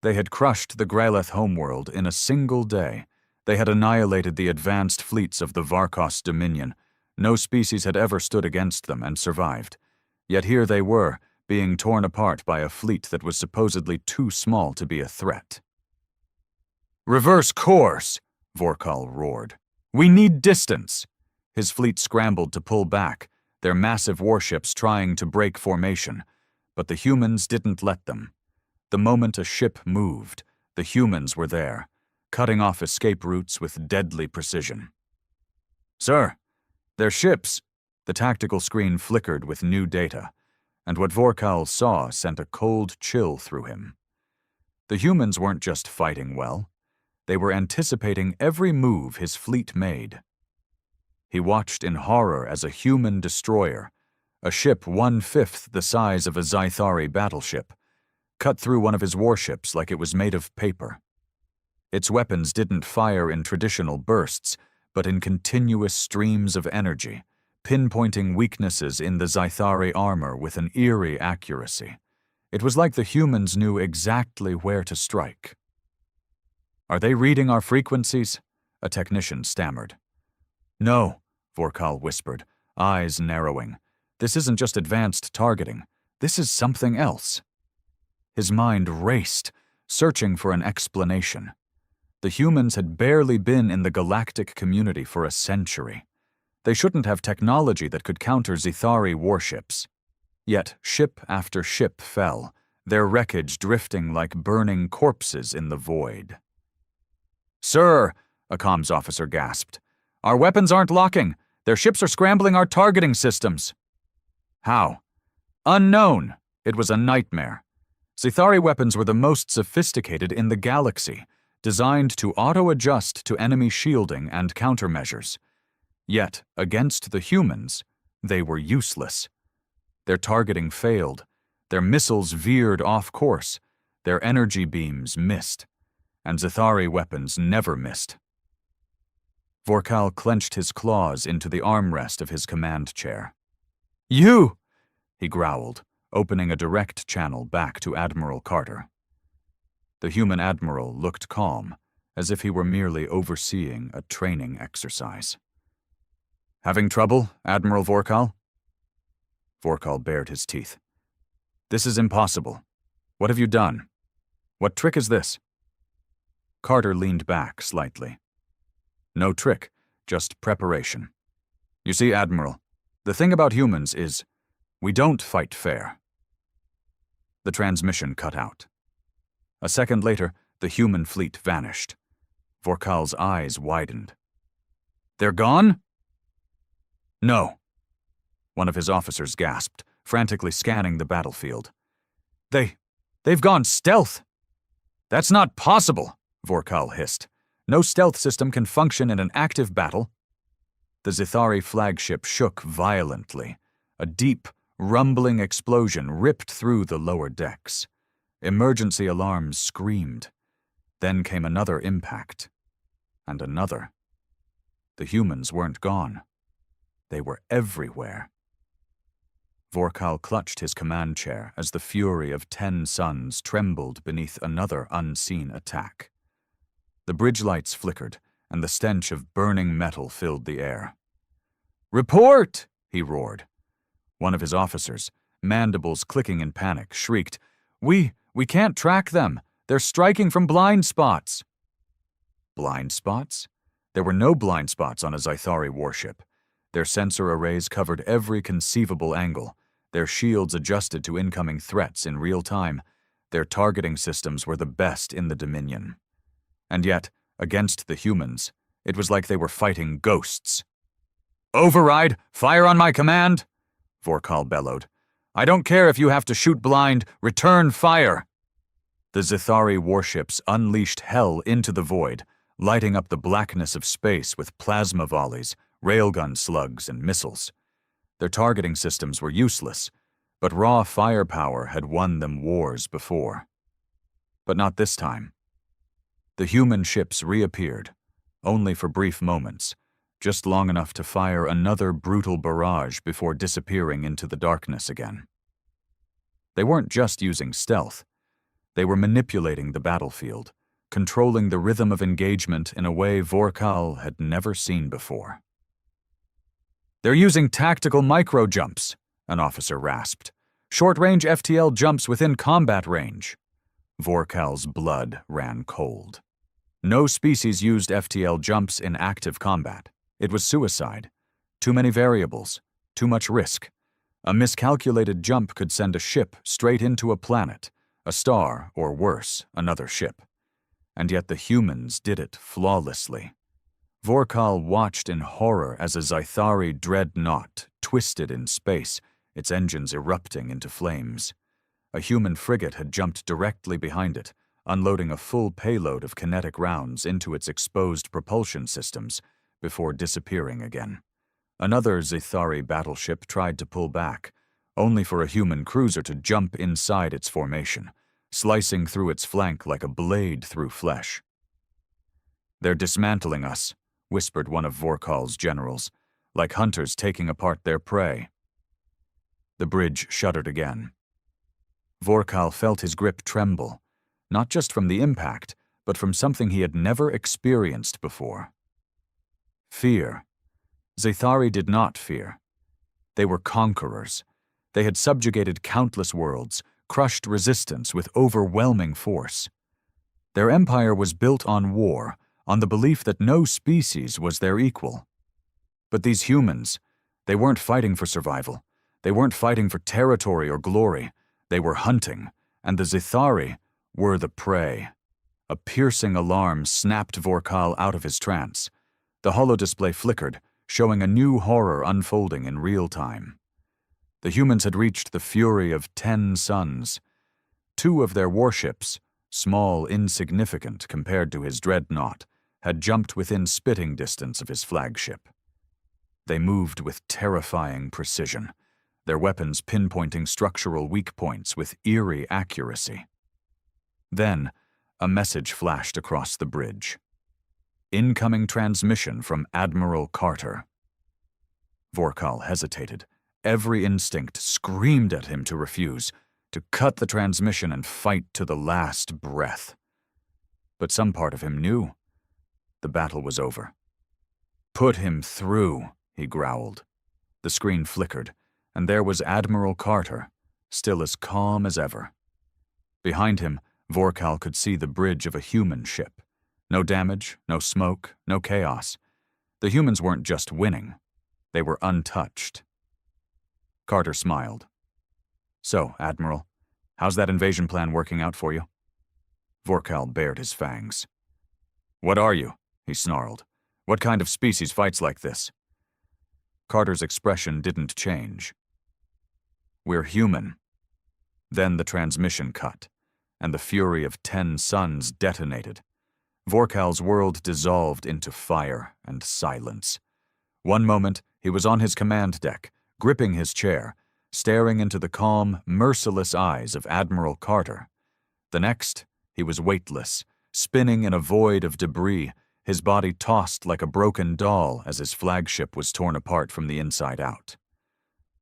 They had crushed the Graleth homeworld in a single day. They had annihilated the advanced fleets of the Varkos Dominion. No species had ever stood against them and survived. Yet here they were, being torn apart by a fleet that was supposedly too small to be a threat. Reverse course, Vorkal roared. We need distance. His fleet scrambled to pull back, their massive warships trying to break formation, but the humans didn't let them. The moment a ship moved, the humans were there, cutting off escape routes with deadly precision. Sir, they're ships. The tactical screen flickered with new data, and what Vorkal saw sent a cold chill through him. The humans weren't just fighting well. They were anticipating every move his fleet made. He watched in horror as a human destroyer, a ship 1/5 the size of a Zithari battleship, cut through one of his warships like it was made of paper. Its weapons didn't fire in traditional bursts, but in continuous streams of energy, pinpointing weaknesses in the Zithari armor with an eerie accuracy. It was like the humans knew exactly where to strike. Are they reading our frequencies? A technician stammered. No, Vorkal whispered, eyes narrowing. This isn't just advanced targeting. This is something else. His mind raced, searching for an explanation. The humans had barely been in the galactic community for a century. They shouldn't have technology that could counter Zithari warships. Yet ship after ship fell, their wreckage drifting like burning corpses in the void. Sir, a comms officer gasped, our weapons aren't locking. Their ships are scrambling our targeting systems. How? Unknown. It was a nightmare. Zithari weapons were the most sophisticated in the galaxy, designed to auto-adjust to enemy shielding and countermeasures. Yet, against the humans, they were useless. Their targeting failed, their missiles veered off course, their energy beams missed, and Zithari weapons never missed. Vorkal clenched his claws into the armrest of his command chair. You! He growled, opening a direct channel back to Admiral Carter. The human admiral looked calm, as if he were merely overseeing a training exercise. Having trouble, Admiral Vorkal? Vorkal bared his teeth. This is impossible. What have you done? What trick is this? Carter leaned back slightly. No trick, just preparation. You see, Admiral, the thing about humans is, we don't fight fair. The transmission cut out. A second later, the human fleet vanished. Vorkal's eyes widened. "They're gone?" "No," one of his officers gasped, frantically scanning the battlefield. They've gone stealth." "That's not possible," Vorkal hissed. "No stealth system can function in an active battle." The Zithari flagship shook violently. A deep, rumbling explosion ripped through the lower decks. Emergency alarms screamed. Then came another impact. And another. The humans weren't gone. They were everywhere. Vorkal clutched his command chair as the fury of 10 suns trembled beneath another unseen attack. The bridge lights flickered, and the stench of burning metal filled the air. "Report!" he roared. One of his officers, mandibles clicking in panic, shrieked, We can't track them. They're striking from blind spots." Blind spots? There were no blind spots on a Zithari warship. Their sensor arrays covered every conceivable angle, their shields adjusted to incoming threats in real time. Their targeting systems were the best in the Dominion. And yet, against the humans, it was like they were fighting ghosts. "Override! Fire on my command!" Vorkal bellowed. "I don't care if you have to shoot blind, return fire!" The Zithari warships unleashed hell into the void, lighting up the blackness of space with plasma volleys, railgun slugs, and missiles. Their targeting systems were useless, but raw firepower had won them wars before. But not this time. The human ships reappeared, only for brief moments, just long enough to fire another brutal barrage before disappearing into the darkness again. They weren't just using stealth. They were manipulating the battlefield, controlling the rhythm of engagement in a way Vorkal had never seen before. "They're using tactical micro-jumps," an officer rasped. "Short-range FTL jumps within combat range." Vorkal's blood ran cold. No species used FTL jumps in active combat. It was suicide. Too many variables, too much risk. A miscalculated jump could send a ship straight into a planet, a star, or worse, another ship. And yet the humans did it flawlessly. Vorkal watched in horror as a Zithari dreadnought twisted in space, its engines erupting into flames. A human frigate had jumped directly behind it, unloading a full payload of kinetic rounds into its exposed propulsion systems before disappearing again. Another Zithari battleship tried to pull back, only for a human cruiser to jump inside its formation, slicing through its flank like a blade through flesh. "They're dismantling us," whispered one of Vorkal's generals, "like hunters taking apart their prey." The bridge shuddered again. Vorkal felt his grip tremble, not just from the impact, but from something he had never experienced before. Fear. Zithari did not fear. They were conquerors. They had subjugated countless worlds, crushed resistance with overwhelming force. Their empire was built on war, on the belief that no species was their equal. But these humans, they weren't fighting for survival. They weren't fighting for territory or glory. They were hunting, and the Zithari were the prey. A piercing alarm snapped Vorkal out of his trance. The holodisplay flickered, showing a new horror unfolding in real time. The humans had reached the fury of 10 suns. 2 of their warships, small, insignificant compared to his dreadnought, had jumped within spitting distance of his flagship. They moved with terrifying precision, their weapons pinpointing structural weak points with eerie accuracy. Then, a message flashed across the bridge. Incoming transmission from Admiral Carter. Vorkal hesitated. Every instinct screamed at him to refuse, to cut the transmission and fight to the last breath. But some part of him knew. The battle was over. "Put him through," he growled. The screen flickered, and there was Admiral Carter, still as calm as ever. Behind him, Vorkal could see the bridge of a human ship. No damage, no smoke, no chaos. The humans weren't just winning. They were untouched. Carter smiled. "So, Admiral, how's that invasion plan working out for you?" Vorkal bared his fangs. "What are you?" he snarled. "What kind of species fights like this?" Carter's expression didn't change. "We're human." Then the transmission cut, and the fury of 10 suns detonated. Vorkal's world dissolved into fire and silence. One moment, he was on his command deck, gripping his chair, staring into the calm, merciless eyes of Admiral Carter. The next, he was weightless, spinning in a void of debris, his body tossed like a broken doll as his flagship was torn apart from the inside out.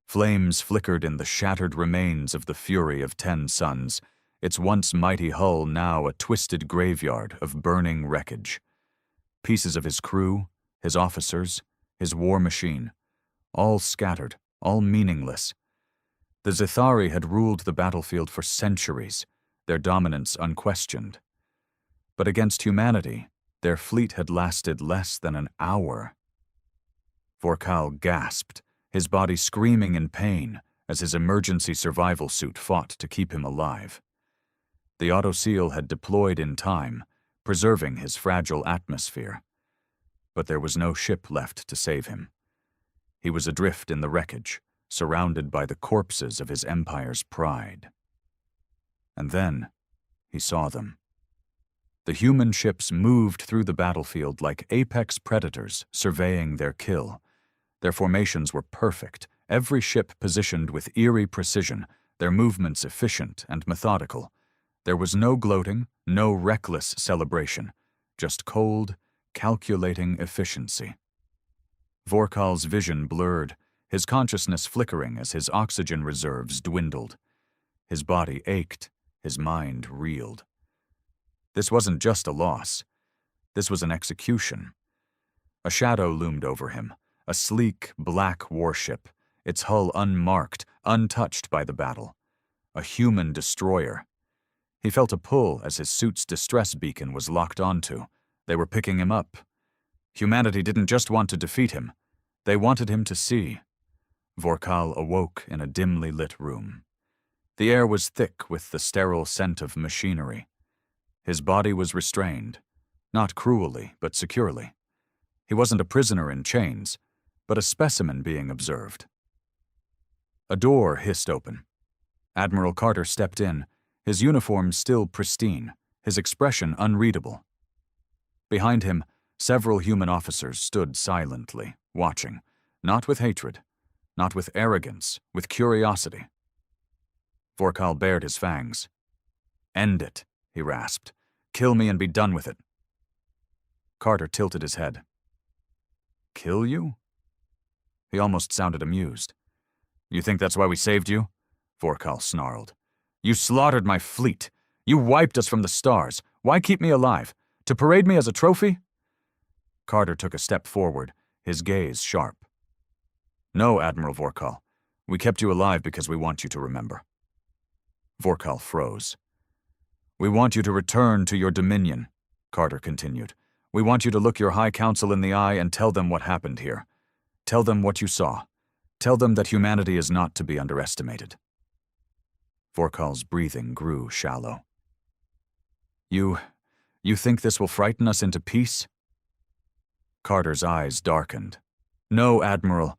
Flames flickered in the shattered remains of the fury of 10 suns, its once mighty hull now a twisted graveyard of burning wreckage. Pieces of his crew, his officers, his war machine, all scattered, all meaningless. The Zithari had ruled the battlefield for centuries, their dominance unquestioned. But against humanity, their fleet had lasted less than an hour. Vorkal gasped, his body screaming in pain as his emergency survival suit fought to keep him alive. The autoseal had deployed in time, preserving his fragile atmosphere. But there was no ship left to save him. He was adrift in the wreckage, surrounded by the corpses of his empire's pride. And then he saw them. The human ships moved through the battlefield like apex predators surveying their kill. Their formations were perfect, every ship positioned with eerie precision, their movements efficient and methodical. There was no gloating, no reckless celebration, just cold, calculating efficiency. Vorkal's vision blurred, his consciousness flickering as his oxygen reserves dwindled. His body ached, his mind reeled. This wasn't just a loss. This was an execution. A shadow loomed over him, a sleek, black warship, its hull unmarked, untouched by the battle. A human destroyer. He felt a pull as his suit's distress beacon was locked onto. They were picking him up. Humanity didn't just want to defeat him. They wanted him to see. Vorkal awoke in a dimly lit room. The air was thick with the sterile scent of machinery. His body was restrained, not cruelly, but securely. He wasn't a prisoner in chains, but a specimen being observed. A door hissed open. Admiral Carter stepped in, his uniform still pristine, his expression unreadable. Behind him, several human officers stood silently, watching, not with hatred, not with arrogance, with curiosity. Vorkal bared his fangs. "End it," he rasped. "Kill me and be done with it." Carter tilted his head. "Kill you?" He almost sounded amused. "You think that's why we saved you?" Vorkal snarled. "You slaughtered my fleet. You wiped us from the stars. Why keep me alive? To parade me as a trophy?" Carter took a step forward, his gaze sharp. "No, Admiral Vorkal. We kept you alive because we want you to remember." Vorkal froze. "We want you to return to your dominion," Carter continued. "We want you to look your High Council in the eye and tell them what happened here. Tell them what you saw. Tell them that humanity is not to be underestimated." Vorkal's breathing grew shallow. You think this will frighten us into peace?" Carter's eyes darkened. "No, Admiral.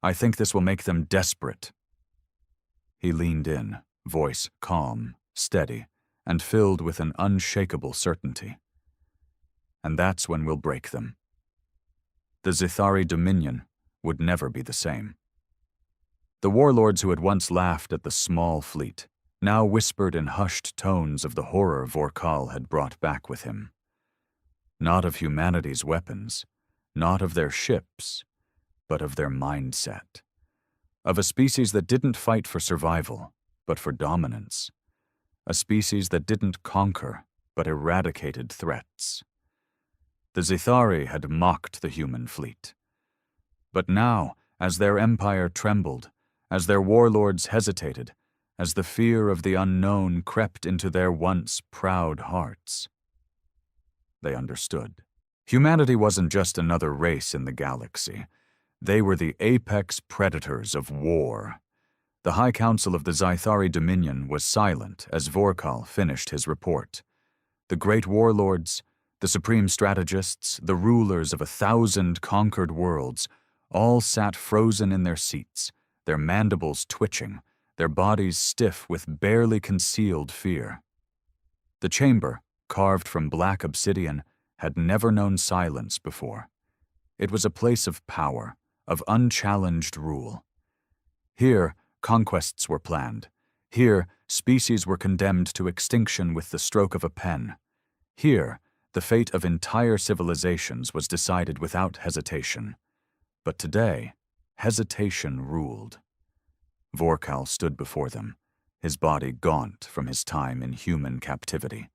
I think this will make them desperate." He leaned in, voice calm, steady, and filled with an unshakable certainty. "And that's when we'll break them." The Zithari Dominion would never be the same. The warlords who had once laughed at the small fleet now whispered in hushed tones of the horror Vorkal had brought back with him. Not of humanity's weapons, not of their ships, but of their mindset. Of a species that didn't fight for survival, but for dominance. A species that didn't conquer, but eradicated threats. The Zithari had mocked the human fleet. But now, as their empire trembled, as their warlords hesitated, as the fear of the unknown crept into their once proud hearts, they understood. Humanity wasn't just another race in the galaxy. They were the apex predators of war. The High Council of the Zithari Dominion was silent as Vorkal finished his report. The great warlords, the supreme strategists, the rulers of 1,000 conquered worlds, all sat frozen in their seats, their mandibles twitching, their bodies stiff with barely concealed fear. The chamber, carved from black obsidian, had never known silence before. It was a place of power, of unchallenged rule. Here, conquests were planned. Here, species were condemned to extinction with the stroke of a pen. Here, the fate of entire civilizations was decided without hesitation. But today, hesitation ruled. Vorkal stood before them, his body gaunt from his time in human captivity.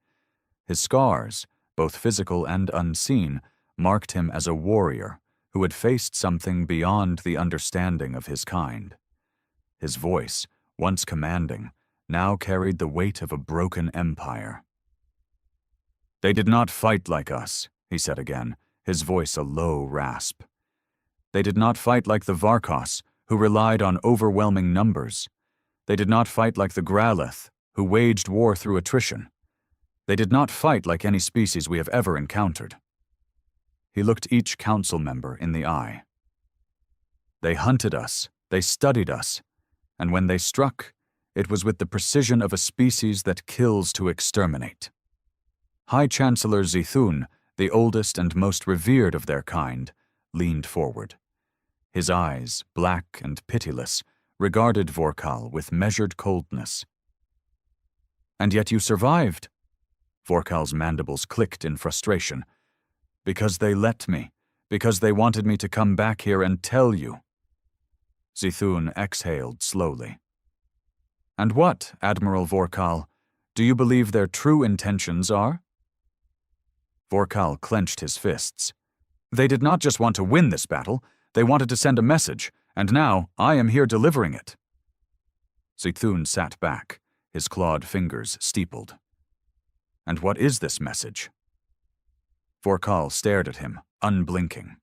His scars, both physical and unseen, marked him as a warrior who had faced something beyond the understanding of his kind. His voice, once commanding, now carried the weight of a broken empire. "They did not fight like us," he said again, his voice a low rasp. "They did not fight like the Varkos, who relied on overwhelming numbers. They did not fight like the Gralith, who waged war through attrition. They did not fight like any species we have ever encountered." He looked each council member in the eye. "They hunted us, they studied us, and when they struck, it was with the precision of a species that kills to exterminate." High Chancellor Zithun, the oldest and most revered of their kind, leaned forward. His eyes, black and pitiless, regarded Vorkal with measured coldness. "And yet you survived." Vorkal's mandibles clicked in frustration. "Because they let me, because they wanted me to come back here and tell you." Zithun exhaled slowly. "And what, Admiral Vorkal, do you believe their true intentions are?" Vorkal clenched his fists. "They did not just want to win this battle, they wanted to send a message, and now I am here delivering it." Zithun sat back, his clawed fingers steepled. "And what is this message?" Vorkal stared at him, unblinking.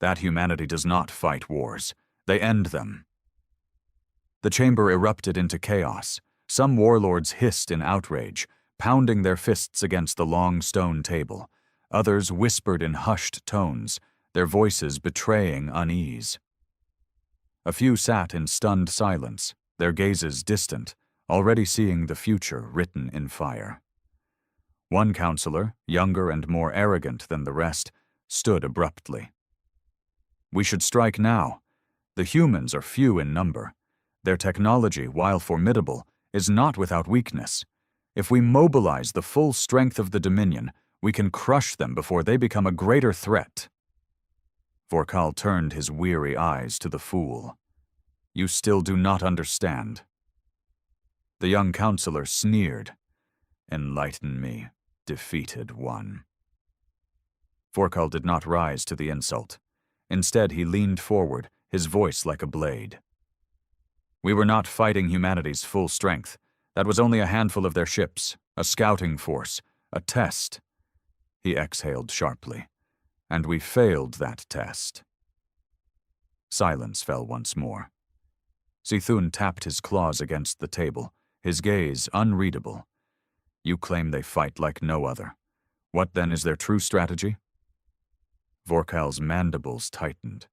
"That humanity does not fight wars. They end them." The chamber erupted into chaos. Some warlords hissed in outrage, pounding their fists against the long stone table. Others whispered in hushed tones, their voices betraying unease. A few sat in stunned silence, their gazes distant, already seeing the future written in fire. One counselor, younger and more arrogant than the rest, stood abruptly. "We should strike now. The humans are few in number. Their technology, while formidable, is not without weakness. If we mobilize the full strength of the Dominion, we can crush them before they become a greater threat." Vorkal turned his weary eyes to the fool. "You still do not understand." The young counselor sneered. "Enlighten me, defeated one." Vorkal did not rise to the insult. Instead, he leaned forward, his voice like a blade. "We were not fighting humanity's full strength. That was only a handful of their ships, a scouting force, a test." He exhaled sharply. "And we failed that test." Silence fell once more. Zithun tapped his claws against the table, his gaze unreadable. "You claim they fight like no other. What then is their true strategy?" Vorkal's mandibles tightened.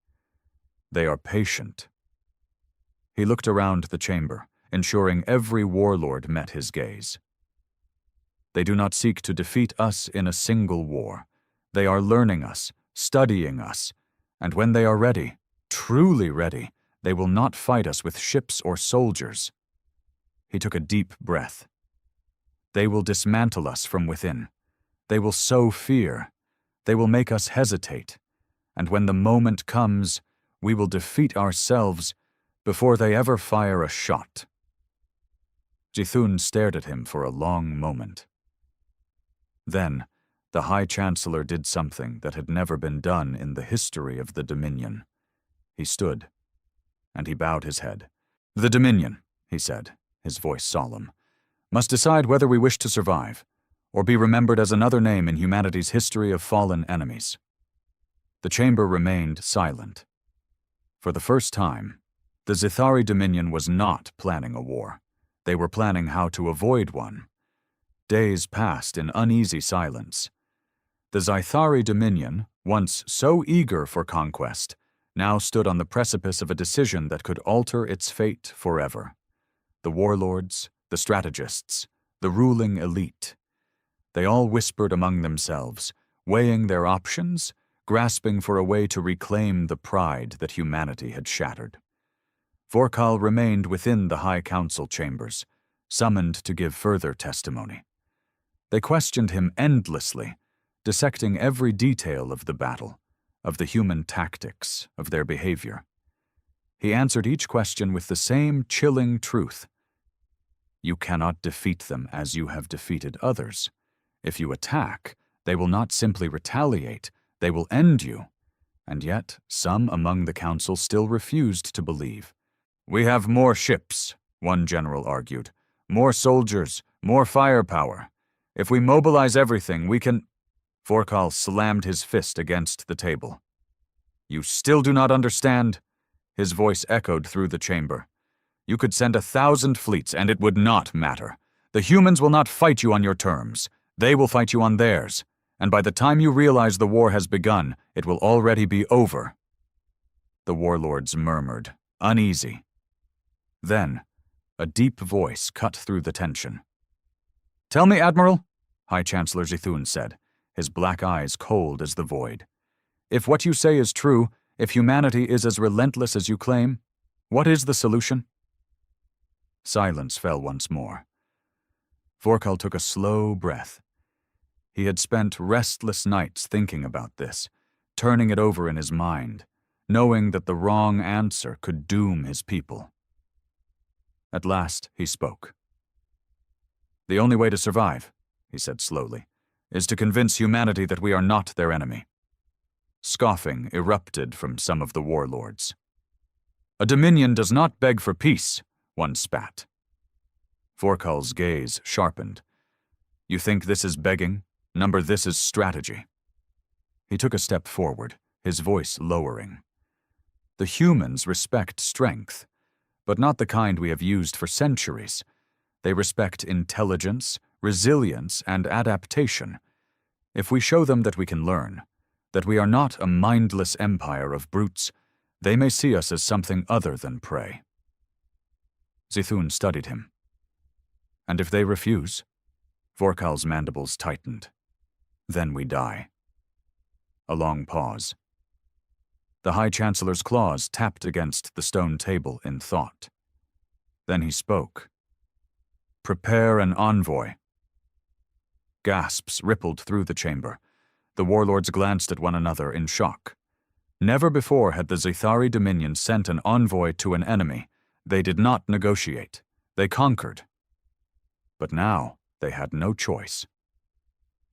"They are patient." He looked around the chamber, ensuring every warlord met his gaze. "They do not seek to defeat us in a single war. They are learning us, studying us, and when they are ready, truly ready, they will not fight us with ships or soldiers." He took a deep breath. "They will dismantle us from within. They will sow fear. They will make us hesitate. And when the moment comes, we will defeat ourselves before they ever fire a shot." Zithun stared at him for a long moment. Then, the High Chancellor did something that had never been done in the history of the Dominion. He stood, and he bowed his head. "The Dominion," he said, his voice solemn, "must decide whether we wish to survive, or be remembered as another name in humanity's history of fallen enemies." The chamber remained silent. For the first time, the Zithari Dominion was not planning a war. They were planning how to avoid one. Days passed in uneasy silence. The Zythari Dominion, once so eager for conquest, now stood on the precipice of a decision that could alter its fate forever. The warlords, the strategists, the ruling elite. They all whispered among themselves, weighing their options, grasping for a way to reclaim the pride that humanity had shattered. Vorkal remained within the High Council chambers, summoned to give further testimony. They questioned him endlessly, dissecting every detail of the battle, of the human tactics, of their behavior. He answered each question with the same chilling truth. You cannot defeat them as you have defeated others. If you attack, they will not simply retaliate, they will end you. And yet, some among the council still refused to believe. We have more ships, one general argued. More soldiers, more firepower. If we mobilize everything, we can... Vorkal slammed his fist against the table. You still do not understand? His voice echoed through the chamber. You could send 1,000 fleets and it would not matter. The humans will not fight you on your terms. They will fight you on theirs. And by the time you realize the war has begun, it will already be over. The warlords murmured, uneasy. Then, a deep voice cut through the tension. Tell me, Admiral, High Chancellor Zithun said, his black eyes cold as the void. If what you say is true, if humanity is as relentless as you claim, what is the solution? Silence fell once more. Vorkal took a slow breath. He had spent restless nights thinking about this, turning it over in his mind, knowing that the wrong answer could doom his people. At last he spoke. The only way to survive, he said slowly, is to convince humanity that we are not their enemy. Scoffing erupted from some of the warlords. A dominion does not beg for peace, one spat. Vorkal's gaze sharpened. You think this is begging? Number, this is strategy. He took a step forward, his voice lowering. The humans respect strength, but not the kind we have used for centuries. They respect intelligence, resilience, and adaptation. If we show them that we can learn, that we are not a mindless empire of brutes, they may see us as something other than prey. Zithun studied him. And if they refuse? Vorkal's mandibles tightened. Then we die. A long pause. The High Chancellor's claws tapped against the stone table in thought. Then he spoke. Prepare an envoy. Gasps rippled through the chamber. The warlords glanced at one another in shock. Never before had the Zythari Dominion sent an envoy to an enemy. They did not negotiate. They conquered. But now they had no choice.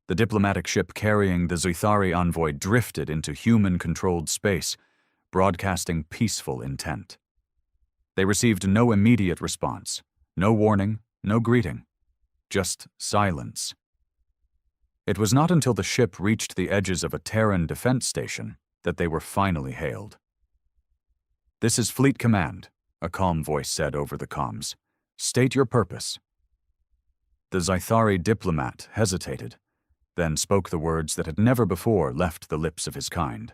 The diplomatic ship carrying the Zythari envoy drifted into human-controlled space, broadcasting peaceful intent. They received no immediate response, no warning, no greeting, just silence. It was not until the ship reached the edges of a Terran defense station that they were finally hailed. This is Fleet Command, a calm voice said over the comms. State your purpose. The Zythari diplomat hesitated, then spoke the words that had never before left the lips of his kind.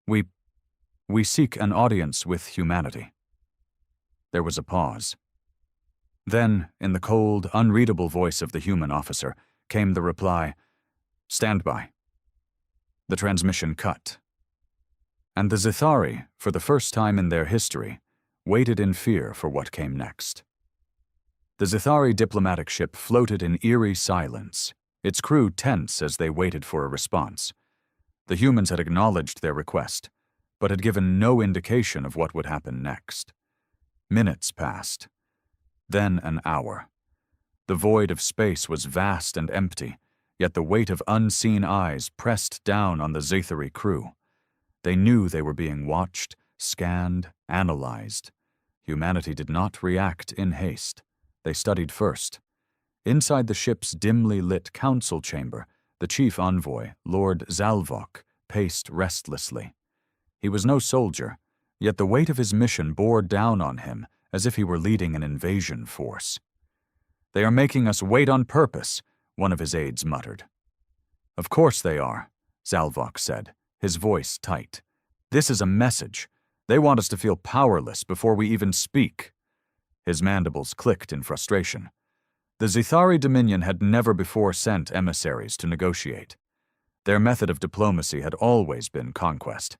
We seek an audience with humanity. There was a pause. Then, in the cold, unreadable voice of the human officer, came the reply, Stand by. The transmission cut. And the Zythari, for the first time in their history, waited in fear for what came next. The Zythari diplomatic ship floated in eerie silence, its crew tense as they waited for a response. The humans had acknowledged their request, but had given no indication of what would happen next. Minutes passed. Then an hour. The void of space was vast and empty, yet the weight of unseen eyes pressed down on the Zythari crew. They knew they were being watched, scanned, analyzed. Humanity did not react in haste. They studied first. Inside the ship's dimly lit council chamber, the chief envoy, Lord Zalvok, paced restlessly. He was no soldier, yet the weight of his mission bore down on him as if he were leading an invasion force. "They are making us wait on purpose," one of his aides muttered. "Of course they are," Zalvok said, his voice tight. "This is a message. They want us to feel powerless before we even speak." His mandibles clicked in frustration. The Zithari Dominion had never before sent emissaries to negotiate. Their method of diplomacy had always been conquest.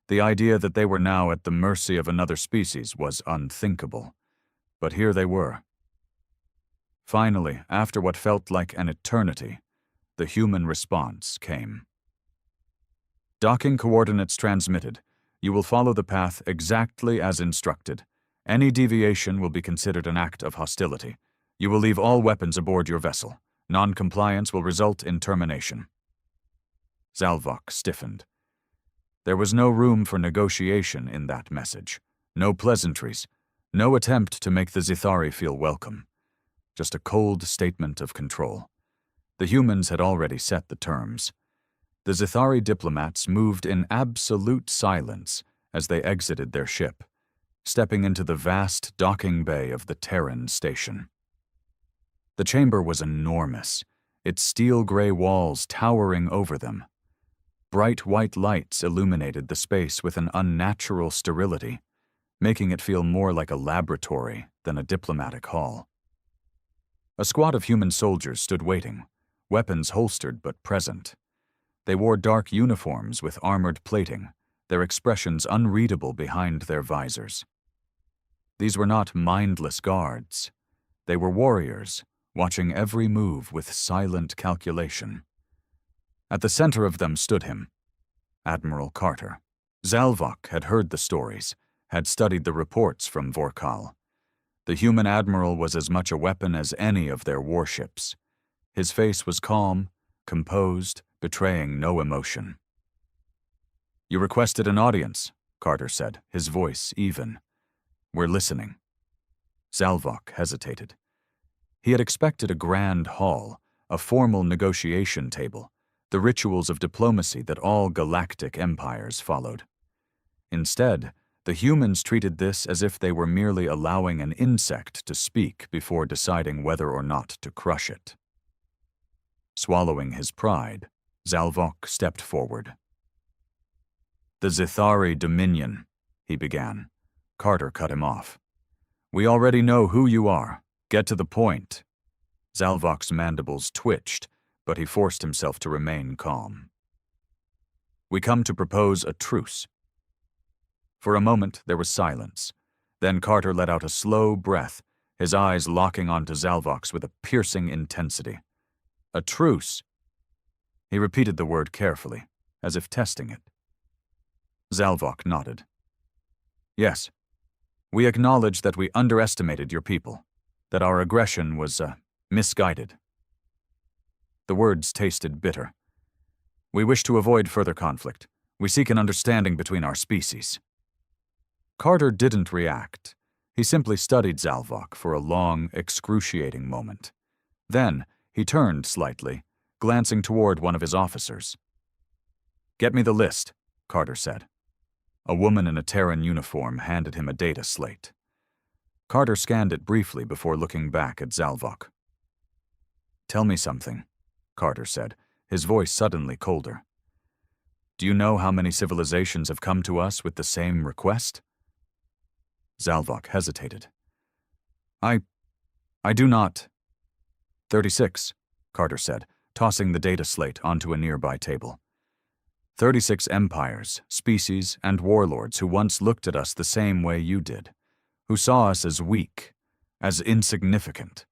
The idea that they were now at the mercy of another species was unthinkable. But here they were. Finally, after what felt like an eternity, the human response came. "Docking coordinates transmitted. You will follow the path exactly as instructed. Any deviation will be considered an act of hostility. You will leave all weapons aboard your vessel. Non-compliance will result in termination." Zalvok stiffened. There was no room for negotiation in that message. No pleasantries. No attempt to make the Zithari feel welcome. Just a cold statement of control. The humans had already set the terms. The Zithari diplomats moved in absolute silence as they exited their ship, stepping into the vast docking bay of the Terran station. The chamber was enormous, its steel-gray walls towering over them. Bright white lights illuminated the space with an unnatural sterility, making it feel more like a laboratory than a diplomatic hall. A squad of human soldiers stood waiting, weapons holstered but present. They wore dark uniforms with armored plating, their expressions unreadable behind their visors. These were not mindless guards. They were warriors, watching every move with silent calculation. At the center of them stood him, Admiral Carter. Zalvok had heard the stories, had studied the reports from Vorkal. The human admiral was as much a weapon as any of their warships. His face was calm, composed, betraying no emotion. "You requested an audience," Carter said, his voice even. "We're listening." Zalvok hesitated. He had expected a grand hall, a formal negotiation table, the rituals of diplomacy that all galactic empires followed. Instead, the humans treated this as if they were merely allowing an insect to speak before deciding whether or not to crush it. Swallowing his pride, Zalvok stepped forward. "The Zithari Dominion," he began. Carter cut him off. "We already know who you are. Get to the point." Zalvok's mandibles twitched, but he forced himself to remain calm. "We come to propose a truce." For a moment there was silence. Then Carter let out a slow breath, his eyes locking onto Zalvok's with a piercing intensity. "A truce." He repeated the word carefully, as if testing it. Zalvok nodded. "Yes. We acknowledge that we underestimated your people, that our aggression was misguided." The words tasted bitter. "We wish to avoid further conflict. We seek an understanding between our species." Carter didn't react. He simply studied Zalvok for a long, excruciating moment. Then, he turned slightly, glancing toward one of his officers. "Get me the list," Carter said. A woman in a Terran uniform handed him a data slate. Carter scanned it briefly before looking back at Zalvok. "Tell me something," Carter said, his voice suddenly colder. "Do you know how many civilizations have come to us with the same request?" Zalvok hesitated. I do not." 36, Carter said, tossing the data slate onto a nearby table. 36 empires, species, and warlords who once looked at us the same way you did, who saw us as weak, as insignificant,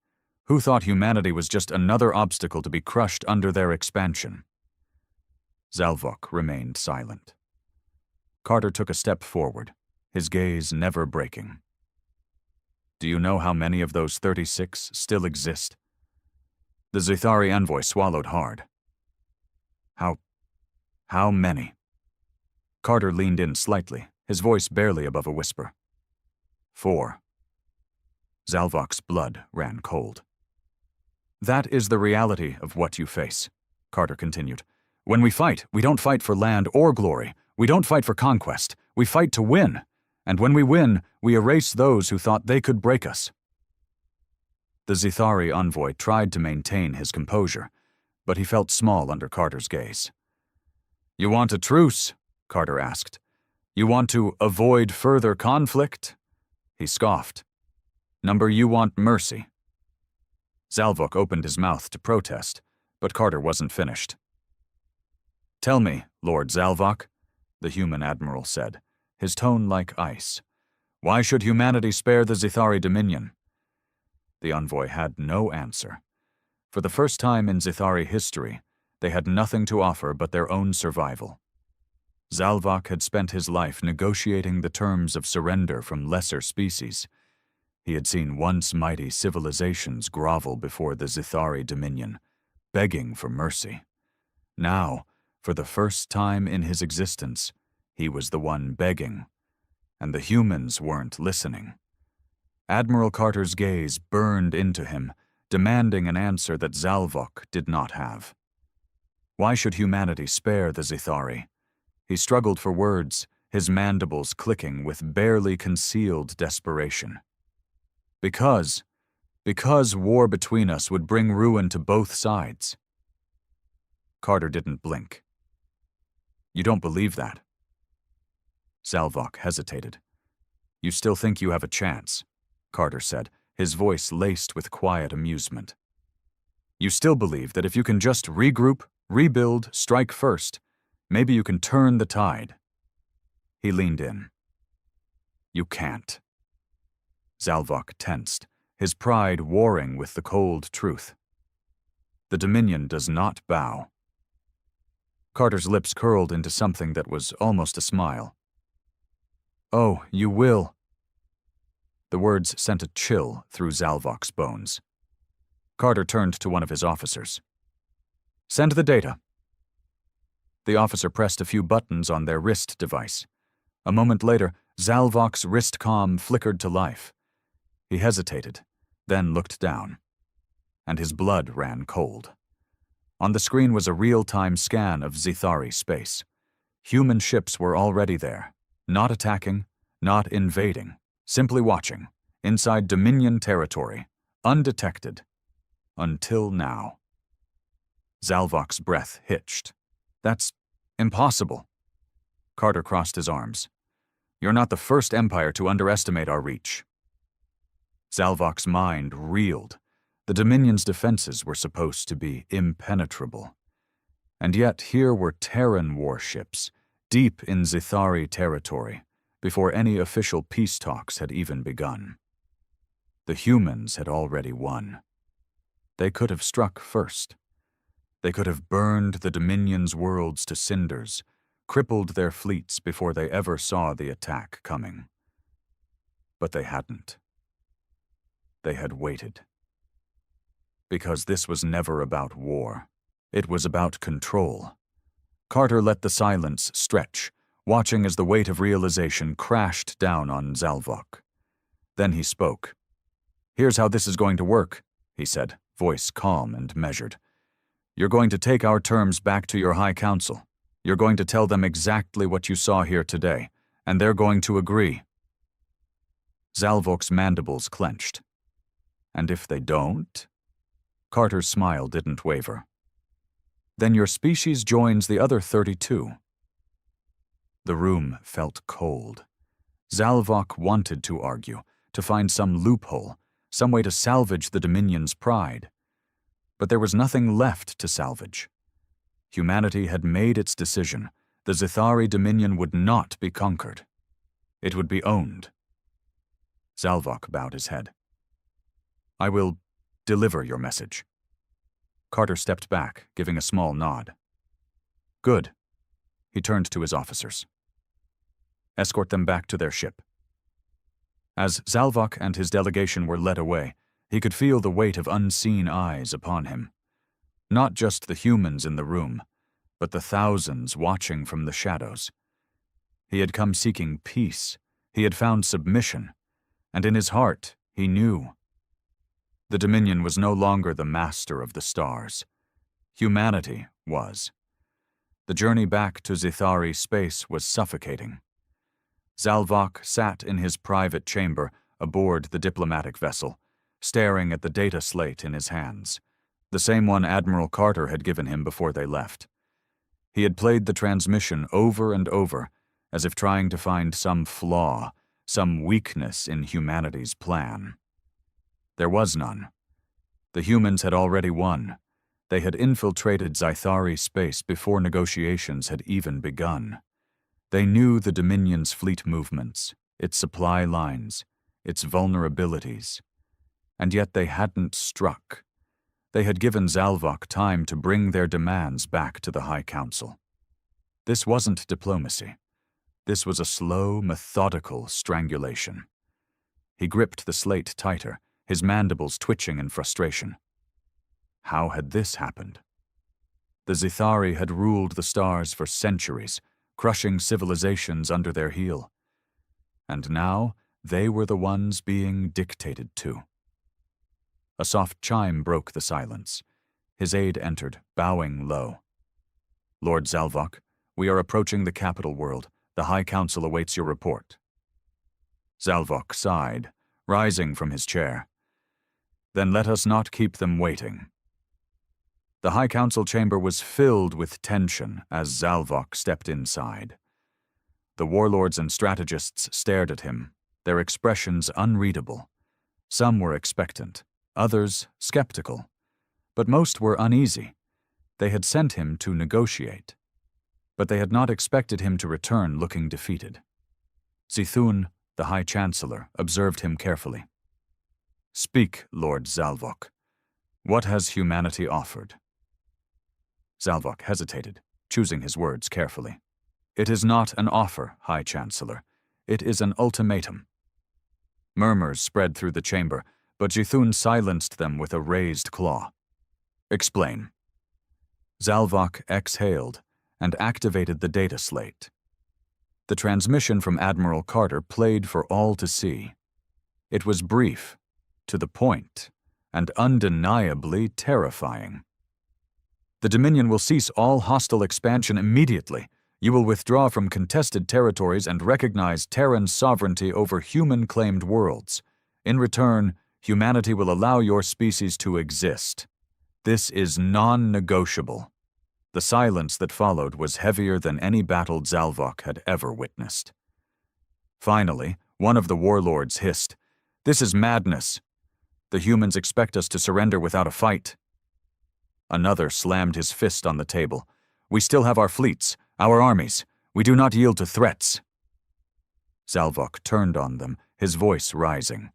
who thought humanity was just another obstacle to be crushed under their expansion. Zalvok remained silent. Carter took a step forward, his gaze never breaking. "Do you know how many of those 36 still exist?" The Zithari envoy swallowed hard. How many?" Carter leaned in slightly, his voice barely above a whisper. 4. Zalvok's blood ran cold. "That is the reality of what you face," Carter continued. "When we fight, we don't fight for land or glory. We don't fight for conquest. We fight to win. And when we win, we erase those who thought they could break us." The Zithari envoy tried to maintain his composure, but he felt small under Carter's gaze. "You want a truce?" Carter asked. "You want to avoid further conflict?" He scoffed. "Number, you want mercy." Zalvok opened his mouth to protest, but Carter wasn't finished. "Tell me, Lord Zalvok," the human admiral said, his tone like ice, "why should humanity spare the Zithari Dominion?" The envoy had no answer. For the first time in Zithari history, they had nothing to offer but their own survival. Zalvok had spent his life negotiating the terms of surrender from lesser species. He had seen once mighty civilizations grovel before the Zithari Dominion, begging for mercy. Now, for the first time in his existence, he was the one begging, and the humans weren't listening. Admiral Carter's gaze burned into him, demanding an answer that Zalvok did not have. Why should humanity spare the Zithari? He struggled for words, his mandibles clicking with barely concealed desperation. Because war between us would bring ruin to both sides. Carter didn't blink. "You don't believe that?" Zalvok hesitated. "You still think you have a chance," Carter said, his voice laced with quiet amusement. "You still believe that if you can just regroup, rebuild, strike first, maybe you can turn the tide." He leaned in. "You can't." Zalvok tensed, his pride warring with the cold truth. "The Dominion does not bow." Carter's lips curled into something that was almost a smile. "Oh, you will." The words sent a chill through Zalvok's bones. Carter turned to one of his officers. "Send the data." The officer pressed a few buttons on their wrist device. A moment later, Zalvok's wrist comm flickered to life. He hesitated, then looked down, and his blood ran cold. On the screen was a real-time scan of Zithari space. Human ships were already there, not attacking, not invading, simply watching, inside Dominion territory, undetected. Until now. Zalvok's breath hitched. "That's impossible." Carter crossed his arms. "You're not the first empire to underestimate our reach." Zalvok's mind reeled. The Dominion's defenses were supposed to be impenetrable. And yet here were Terran warships, deep in Zithari territory, before any official peace talks had even begun. The humans had already won. They could have struck first. They could have burned the Dominion's worlds to cinders, crippled their fleets before they ever saw the attack coming. But they hadn't. They had waited. Because this was never about war. It was about control. Carter let the silence stretch, watching as the weight of realization crashed down on Zalvok. Then he spoke. "Here's how this is going to work," he said, voice calm and measured. "You're going to take our terms back to your High Council. You're going to tell them exactly what you saw here today, and they're going to agree." Zalvok's mandibles clenched. "And if they don't?" Carter's smile didn't waver. "Then your species joins the other 32. The room felt cold. Zalvok wanted to argue, to find some loophole, some way to salvage the Dominion's pride. But there was nothing left to salvage. Humanity had made its decision. The Zithari Dominion would not be conquered. It would be owned. Zalvok bowed his head. "I will deliver your message." Carter stepped back, giving a small nod. "Good." He turned to his officers. "Escort them back to their ship." As Zalvok and his delegation were led away, he could feel the weight of unseen eyes upon him. Not just the humans in the room, but the thousands watching from the shadows. He had come seeking peace. He had found submission. And in his heart, he knew. The Dominion was no longer the master of the stars. Humanity was. The journey back to Zithari space was suffocating. Zalvok sat in his private chamber aboard the diplomatic vessel, staring at the data slate in his hands, the same one Admiral Carter had given him before they left. He had played the transmission over and over, as if trying to find some flaw, some weakness in humanity's plan. There was none. The humans had already won. They had infiltrated Zythari space before negotiations had even begun. They knew the Dominion's fleet movements, its supply lines, its vulnerabilities. And yet they hadn't struck. They had given Zalvok time to bring their demands back to the High Council. This wasn't diplomacy. This was a slow, methodical strangulation. He gripped the slate tighter, his mandibles twitching in frustration. How had this happened? The Zythari had ruled the stars for centuries, crushing civilizations under their heel. And now they were the ones being dictated to. A soft chime broke the silence. His aide entered, bowing low. "Lord Zalvok, we are approaching the capital world. The High Council awaits your report." Zalvok sighed, rising from his chair. "Then let us not keep them waiting." The High Council chamber was filled with tension as Zalvok stepped inside. The warlords and strategists stared at him, their expressions unreadable. Some were expectant, others skeptical, but most were uneasy. They had sent him to negotiate, but they had not expected him to return looking defeated. Zithun, the High Chancellor, observed him carefully. "Speak, Lord Zalvok. What has humanity offered?" Zalvok hesitated, choosing his words carefully. "It is not an offer, High Chancellor. It is an ultimatum." Murmurs spread through the chamber, but Zithun silenced them with a raised claw. "Explain." Zalvok exhaled and activated the data slate. The transmission from Admiral Carter played for all to see. It was brief, to the point, and undeniably terrifying. "The Dominion will cease all hostile expansion immediately. You will withdraw from contested territories and recognize Terran sovereignty over human-claimed worlds. In return, humanity will allow your species to exist. This is non-negotiable." The silence that followed was heavier than any battle Zalvok had ever witnessed. Finally, one of the warlords hissed, "This is madness. The humans expect us to surrender without a fight." Another slammed his fist on the table. "We still have our fleets, our armies. We do not yield to threats." Zalvok turned on them, his voice rising.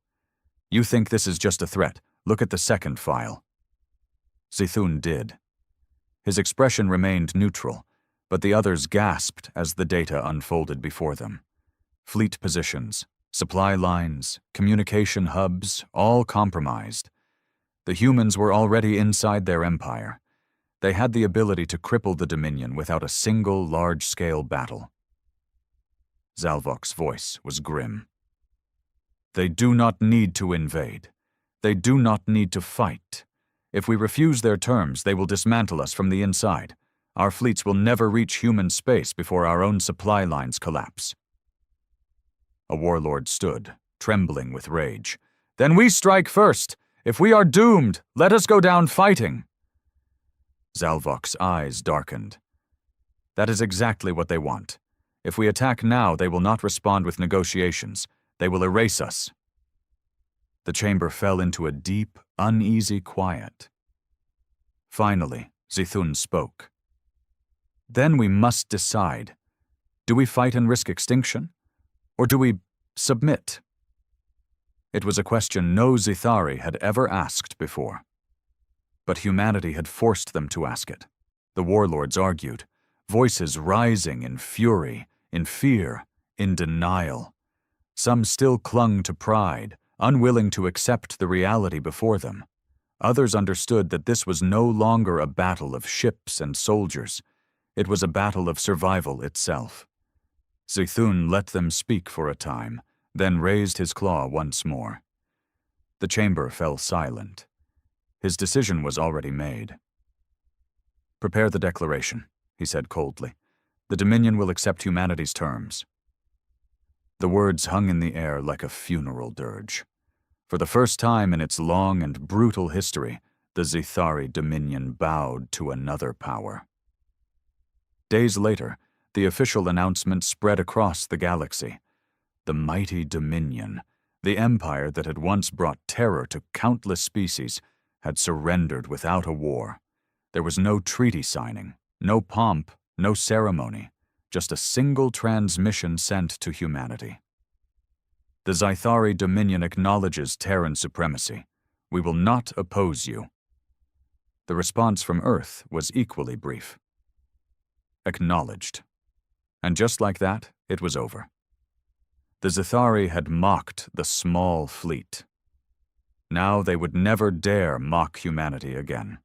"You think this is just a threat? Look at the second file." Zithun did. His expression remained neutral, but the others gasped as the data unfolded before them. Fleet positions, supply lines, communication hubs, all compromised. The humans were already inside their empire. They had the ability to cripple the Dominion without a single large-scale battle. Zalvok's voice was grim. "They do not need to invade. They do not need to fight. If we refuse their terms, they will dismantle us from the inside. Our fleets will never reach human space before our own supply lines collapse." A warlord stood, trembling with rage. "Then we strike first! If we are doomed, let us go down fighting!" Zalvok's eyes darkened. "That is exactly what they want. If we attack now, they will not respond with negotiations. They will erase us." The chamber fell into a deep, uneasy quiet. Finally, Zithun spoke. "Then we must decide. Do we fight and risk extinction? Or do we submit?" It was a question no Zythari had ever asked before. But humanity had forced them to ask it. The warlords argued, voices rising in fury, in fear, in denial. Some still clung to pride, unwilling to accept the reality before them. Others understood that this was no longer a battle of ships and soldiers. It was a battle of survival itself. Zithun let them speak for a time, then raised his claw once more. The chamber fell silent. His decision was already made. "Prepare the declaration," he said coldly. "The Dominion will accept humanity's terms." The words hung in the air like a funeral dirge. For the first time in its long and brutal history, the Zithari Dominion bowed to another power. Days later, the official announcement spread across the galaxy. The mighty Dominion, the empire that had once brought terror to countless species, had surrendered without a war. There was no treaty signing, no pomp, no ceremony, just a single transmission sent to humanity. The Zithari Dominion acknowledges Terran supremacy. We will not oppose you. The response from Earth was equally brief. Acknowledged. And just like that, it was over. The Zithari had mocked the small fleet. Now they would never dare mock humanity again.